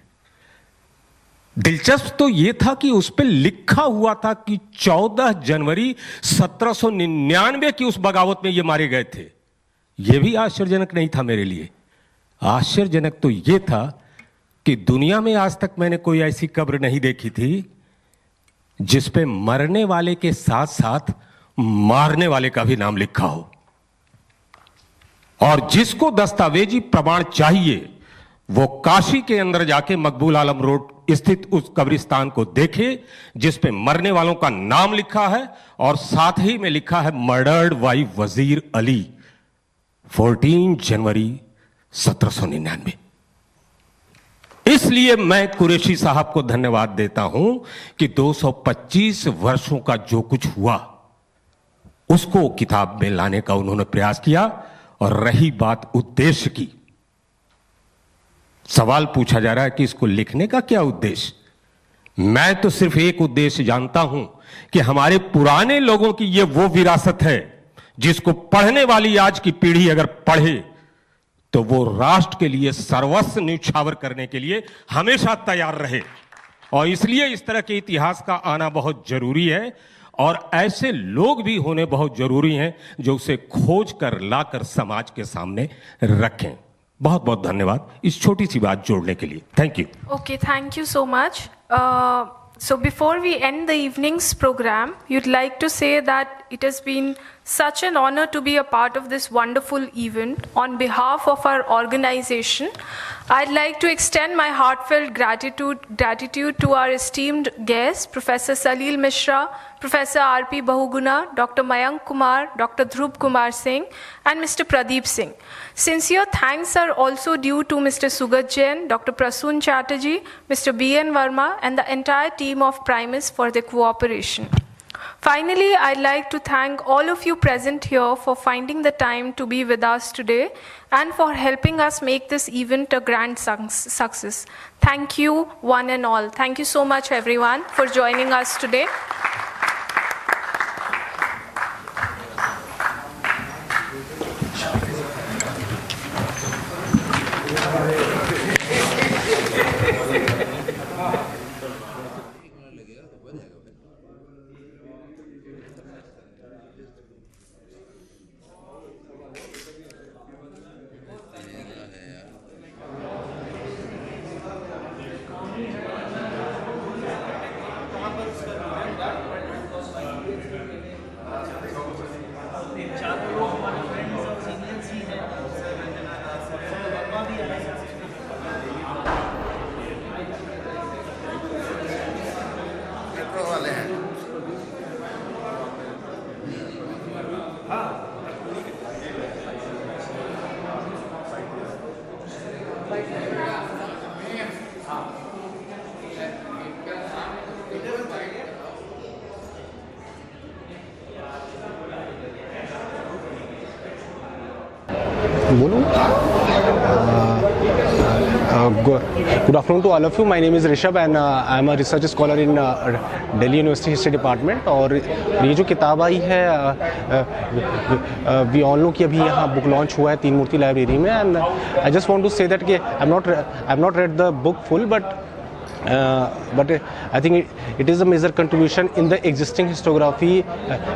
Speaker 12: दिलचस्प तो यह था कि उस पर लिखा हुआ था कि 14 जनवरी 1799 की उस बगावत में ये मारे गए थे। यह भी आश्चर्यजनक नहीं था मेरे लिए। आश्चर्यजनक तो यह था कि दुनिया में आज तक मैंने कोई ऐसी कब्र नहीं देखी थी जिस पे मरने वाले के साथ साथ मारने वाले का भी नाम लिखा हो। और जिसको दस्तावेजी प्रमाण चाहिए वो काशी के अंदर जाके मकबूल आलम रोड स्थित उस कब्रिस्तान को देखे जिस पे मरने वालों का नाम लिखा है और साथ ही में लिखा है मर्डर्ड बाय वजीर अली 14 जनवरी 1799। इसलिए मैं कुरैशी साहब को धन्यवाद देता हूं कि 225 वर्षों का जो कुछ हुआ उसको किताब में लाने का उन्होंने प्रयास किया। और रही बात उद्देश्य की, सवाल पूछा जा रहा है कि इसको लिखने का क्या उद्देश्य। मैं तो सिर्फ एक उद्देश्य जानता हूं कि हमारे पुराने लोगों की यह वो विरासत है जिसको पढ़ने वाली आज की पीढ़ी अगर पढ़े तो वो राष्ट्र के लिए सर्वस्व न्यौछावर करने के लिए हमेशा तैयार रहे। और इसलिए इस तरह के इतिहास का आना बहुत जरूरी है और ऐसे लोग भी होने बहुत जरूरी हैं जो उसे खोज कर लाकर समाज के सामने रखें। बहुत बहुत धन्यवाद इस छोटी सी बात जोड़ने के लिए। Thank you.
Speaker 3: Okay, thank you so much. So before we end the evening's program, you'd like to say that it has been such an honor to be a part of this wonderful event. On behalf of our organization, I'd like to extend my heartfelt gratitude to our esteemed guests, Professor Salil Mishra, Professor R.P. Bahuguna, Dr. Mayank Kumar, Dr. Dhruv Kumar Singh, and Mr. Pradeep Singh. Sincere thanks are also due to Mr. Sugat Jain, Dr. Prasoon Chatterjee, Mr. B.N. Verma, and the entire team of Primus for their cooperation. Finally, I'd like to thank all of you present here for finding the time to be with us today and for helping us make this event a grand success. Thank you, one and all. Thank you so much, everyone, for joining us today.
Speaker 13: Good afternoon to all of you. My name is Rishabh and I am a research scholar in Delhi University History Department. और ये जो किताब आई है we all know कि अभी यहाँ book launch हुआ है तीन मूर्ति लाइब्रेरी में, and I just want to say that कि I've not read the book full, but I think it is a major contribution in the existing historiography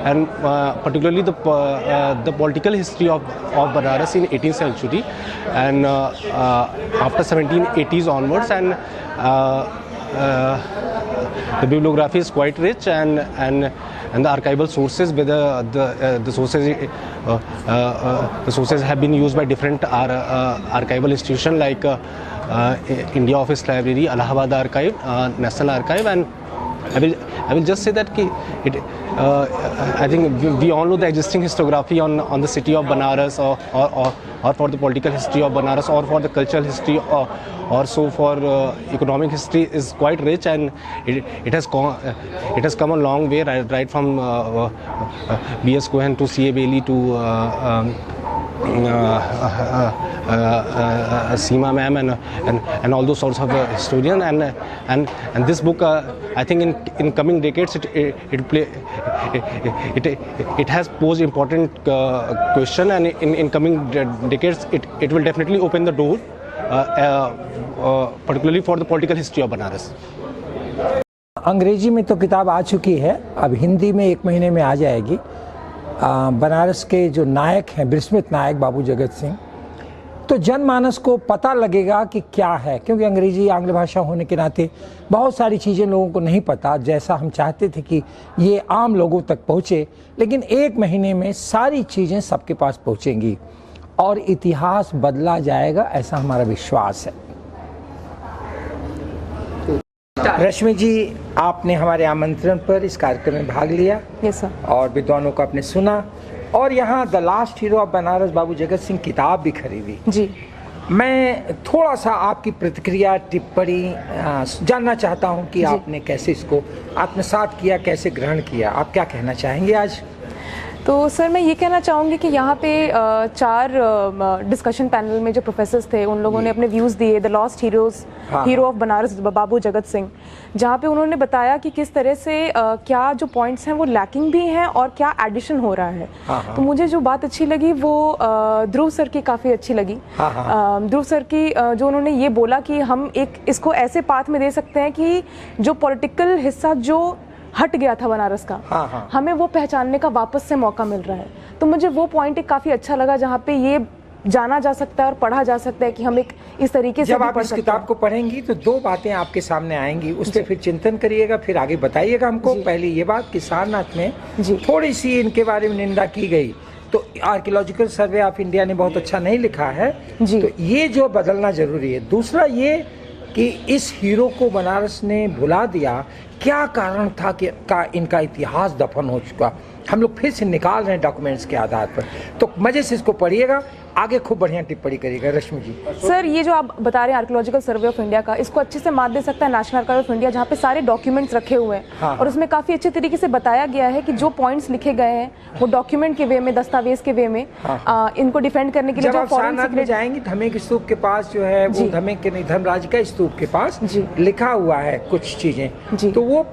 Speaker 13: and particularly the political history of Banaras in 18th century and after 1780s onwards, and the bibliography is quite rich and the archival sources, whether the sources have been used by different archival institutions like India Office Library, Allahabad Archive, National Archive, and I will just say that I think we all know the existing historiography on the city of Banaras or for the political history of Banaras or for the cultural history or so for economic history is quite rich, and it has come a long way right from B.S. Cohen to C.A. Bailey to Seema ma'am and all those sorts of historians, and this book I think in coming decades it has posed important question, and in coming decades it will definitely open the door particularly for the political history of Banaras.
Speaker 14: अंग्रेजी में तो किताब आ चुकी है, अब हिंदी में 1 महीने में आ जाएगी। बनारस के जो नायक हैं विस्मृत नायक बाबू जगत सिंह, तो जनमानस को पता लगेगा कि क्या है, क्योंकि अंग्रेजी आंग्ल भाषा होने के नाते बहुत सारी चीज़ें लोगों को नहीं पता, जैसा हम चाहते थे कि ये आम लोगों तक पहुँचे, लेकिन 1 महीने में सारी चीज़ें सबके पास पहुँचेंगी और इतिहास बदला जाएगा, ऐसा हमारा विश्वास है। रश्मि जी, आपने हमारे आमंत्रण पर इस कार्यक्रम में भाग लिया।
Speaker 15: Yes sir. और
Speaker 14: विद्वानों को आपने सुना और यहाँ the last hero of Banaras Babu Jagat Singh किताब भी खरीदी।
Speaker 15: जी,
Speaker 14: मैं थोड़ा सा आपकी प्रतिक्रिया टिप्पणी जानना चाहता हूँ कि आपने कैसे इसको आत्मसात किया, कैसे ग्रहण किया, आप क्या कहना चाहेंगे आज?
Speaker 15: तो सर मैं ये कहना चाहूँगी कि यहाँ पे 4 डिस्कशन पैनल में जो प्रोफेसर्स थे उन लोगों ने अपने व्यूज़ दिए the lost hero of Banaras Babu Jagat Singh, जहाँ पे उन्होंने बताया कि किस तरह से क्या जो पॉइंट्स हैं वो लैकिंग भी हैं और क्या एडिशन हो रहा है। तो मुझे जो बात अच्छी लगी वो ध्रुव सर की काफ़ी अच्छी लगी। ध्रुव सर की जो उन्होंने ये बोला कि हम इसको ऐसे पाथ में दे सकते हैं कि जो पॉलिटिकल हिस्सा जो हट गया था बनारस का, हमें वो पहचानने का वापस से मौका मिल रहा है। तो मुझे वो पॉइंट काफ़ी अच्छा लगा जहाँ पे ये जाना जा सकता है और पढ़ा जा सकता है कि हम इस तरीके से
Speaker 14: जब आप इस किताब को पढ़ेंगी तो 2 बातें आपके सामने आएंगी, उस पर फिर चिंतन करिएगा, फिर आगे बताइएगा हमको। पहले ये बात कि सारनाथ में थोड़ी सी इनके बारे में निंदा की गई, तो आर्कियोलॉजिकल सर्वे ऑफ इंडिया ने बहुत अच्छा नहीं लिखा है, तो ये जो बदलना जरूरी है। दूसरा ये कि इस हीरो को बनारस ने भुला दिया, क्या कारण था कि इनका इतिहास दफन हो चुका, हम लोग फिर से निकाल रहे हैं डॉक्यूमेंट्स के आधार पर। तो मजे से इसको पढ़िएगा, आगे खूब बढ़िया टिप्पणी करिएगा। रश्मि जी।
Speaker 15: सर ये जो आप बता रहे हैं आर्कियोलॉजिकल सर्वे ऑफ इंडिया का, इसको अच्छे से मात दे सकता है नेशनल आर्काइव ऑफ इंडिया, जहाँ पे सारे डॉक्यूमेंट्स रखे हुए हैं और उसमें काफी अच्छे तरीके से बताया गया है कि जो पॉइंट्स लिखे गए हैं वो डॉक्यूमेंट के वे में, दस्तावेज के वे में इनको डिफेंड करने के लिए
Speaker 14: जब आप सारनाथ में जाएंगी धमेक स्तूप के पास जो है वो धमेक के नहीं धर्मराज का स्तूप के पास लिखा हुआ है कुछ चीजें, तो वो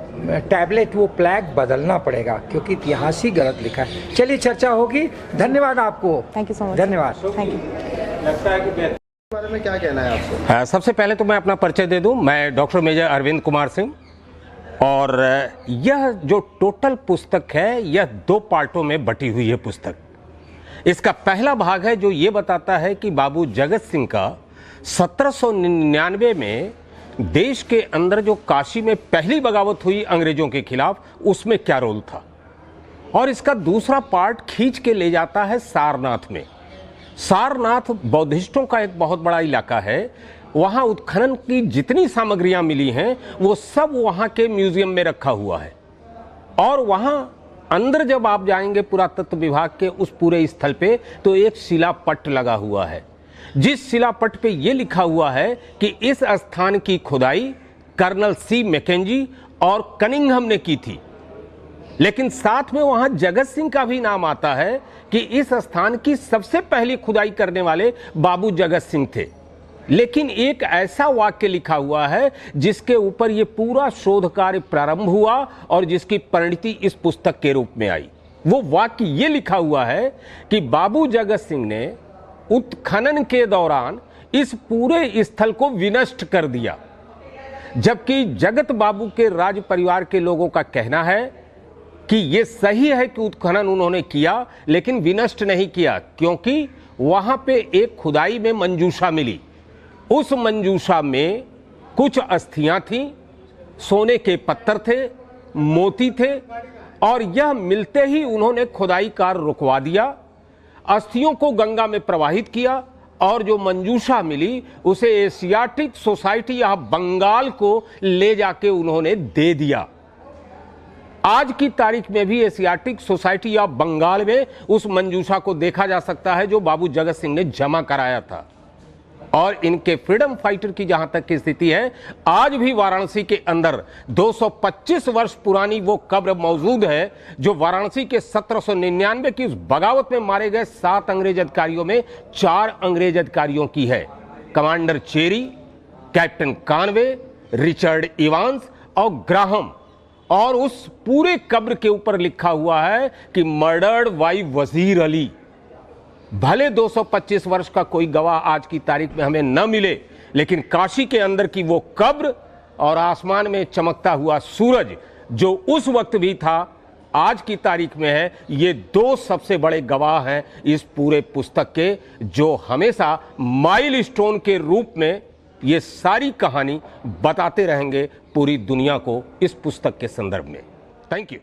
Speaker 14: टैबलेट वो प्लैग बदलना पड़ेगा क्योंकि इतिहास ही गलत लिखा है। चलिए चर्चा होगी, धन्यवाद आपको।
Speaker 15: Thank you so much.
Speaker 14: धन्यवाद।
Speaker 15: Thank you.
Speaker 16: बारे में क्या कहना है आपको?
Speaker 12: सबसे पहले तो मैं अपना परिचय दे दूं, मैं डॉक्टर मेजर अरविंद कुमार सिंह, और यह जो टोटल पुस्तक है यह 2 पार्टों में बटी हुई है पुस्तक। इसका पहला भाग है जो ये बताता है कि बाबू जगत सिंह का 1799 में देश के अंदर जो काशी में पहली बगावत हुई अंग्रेजों के खिलाफ, उसमें क्या रोल था। और इसका दूसरा पार्ट खींच के ले जाता है सारनाथ में। सारनाथ बौद्धिस्टों का एक बहुत बड़ा इलाका है, वहां उत्खनन की जितनी सामग्रियां मिली हैं वो सब वहां के म्यूजियम में रखा हुआ है। और वहां अंदर जब आप जाएंगे पुरातत्व विभाग के उस पूरे स्थल पे, तो एक शिलापट्ट लगा हुआ है, जिस शिलापट्ट पे ये लिखा हुआ है कि इस स्थान की खुदाई कर्नल सी मैकेंजी और कनिंघम ने की थी। लेकिन साथ में वहां जगत सिंह का भी नाम आता है कि इस स्थान की सबसे पहली खुदाई करने वाले बाबू जगत सिंह थे। लेकिन एक ऐसा वाक्य लिखा हुआ है जिसके ऊपर यह पूरा शोध कार्य प्रारंभ हुआ और जिसकी परिणति इस पुस्तक के रूप में आई। वो वाक्य ये लिखा हुआ है कि बाबू जगत सिंह ने उत्खनन के दौरान इस पूरे स्थल को विनष्ट कर दिया, जबकि जगत बाबू के राज परिवार के लोगों का कहना है कि यह सही है कि उत्खनन उन्होंने किया लेकिन विनष्ट नहीं किया, क्योंकि वहां पे एक खुदाई में मंजूषा मिली। उस मंजूषा में कुछ अस्थियां थीं, सोने के पत्थर थे, मोती थे, और यह मिलते ही उन्होंने खुदाई कार्य रुकवा दिया, अस्थियों को गंगा में प्रवाहित किया और जो मंजूषा मिली उसे एशियाटिक सोसाइटी या बंगाल को ले जाके उन्होंने दे दिया। आज की तारीख में भी एशियाटिक सोसाइटी या बंगाल में उस मंजूषा को देखा जा सकता है जो बाबू जगत सिंह ने जमा कराया था। और इनके फ्रीडम फाइटर की जहां तक की स्थिति है, आज भी वाराणसी के अंदर 225 वर्ष पुरानी वो कब्र मौजूद है जो वाराणसी के 1799 की उस बगावत में मारे गए 7 अंग्रेज अधिकारियों में 4 अंग्रेज अधिकारियों की है। Commander Cherry, captain Conway, Richard Evans और ग्राहम। और उस पूरे कब्र के ऊपर लिखा हुआ है कि मर्डर्ड बाय वजीर अली। भले 225 वर्ष का कोई गवाह आज की तारीख में हमें न मिले, लेकिन काशी के अंदर की वो कब्र और आसमान में चमकता हुआ सूरज जो उस वक्त भी था, आज की तारीख में है, ये 2 सबसे बड़े गवाह हैं इस पूरे पुस्तक के, जो हमेशा माइलस्टोन के रूप में ये सारी कहानी बताते रहेंगे पूरी दुनिया को इस पुस्तक के संदर्भ में। Thank you.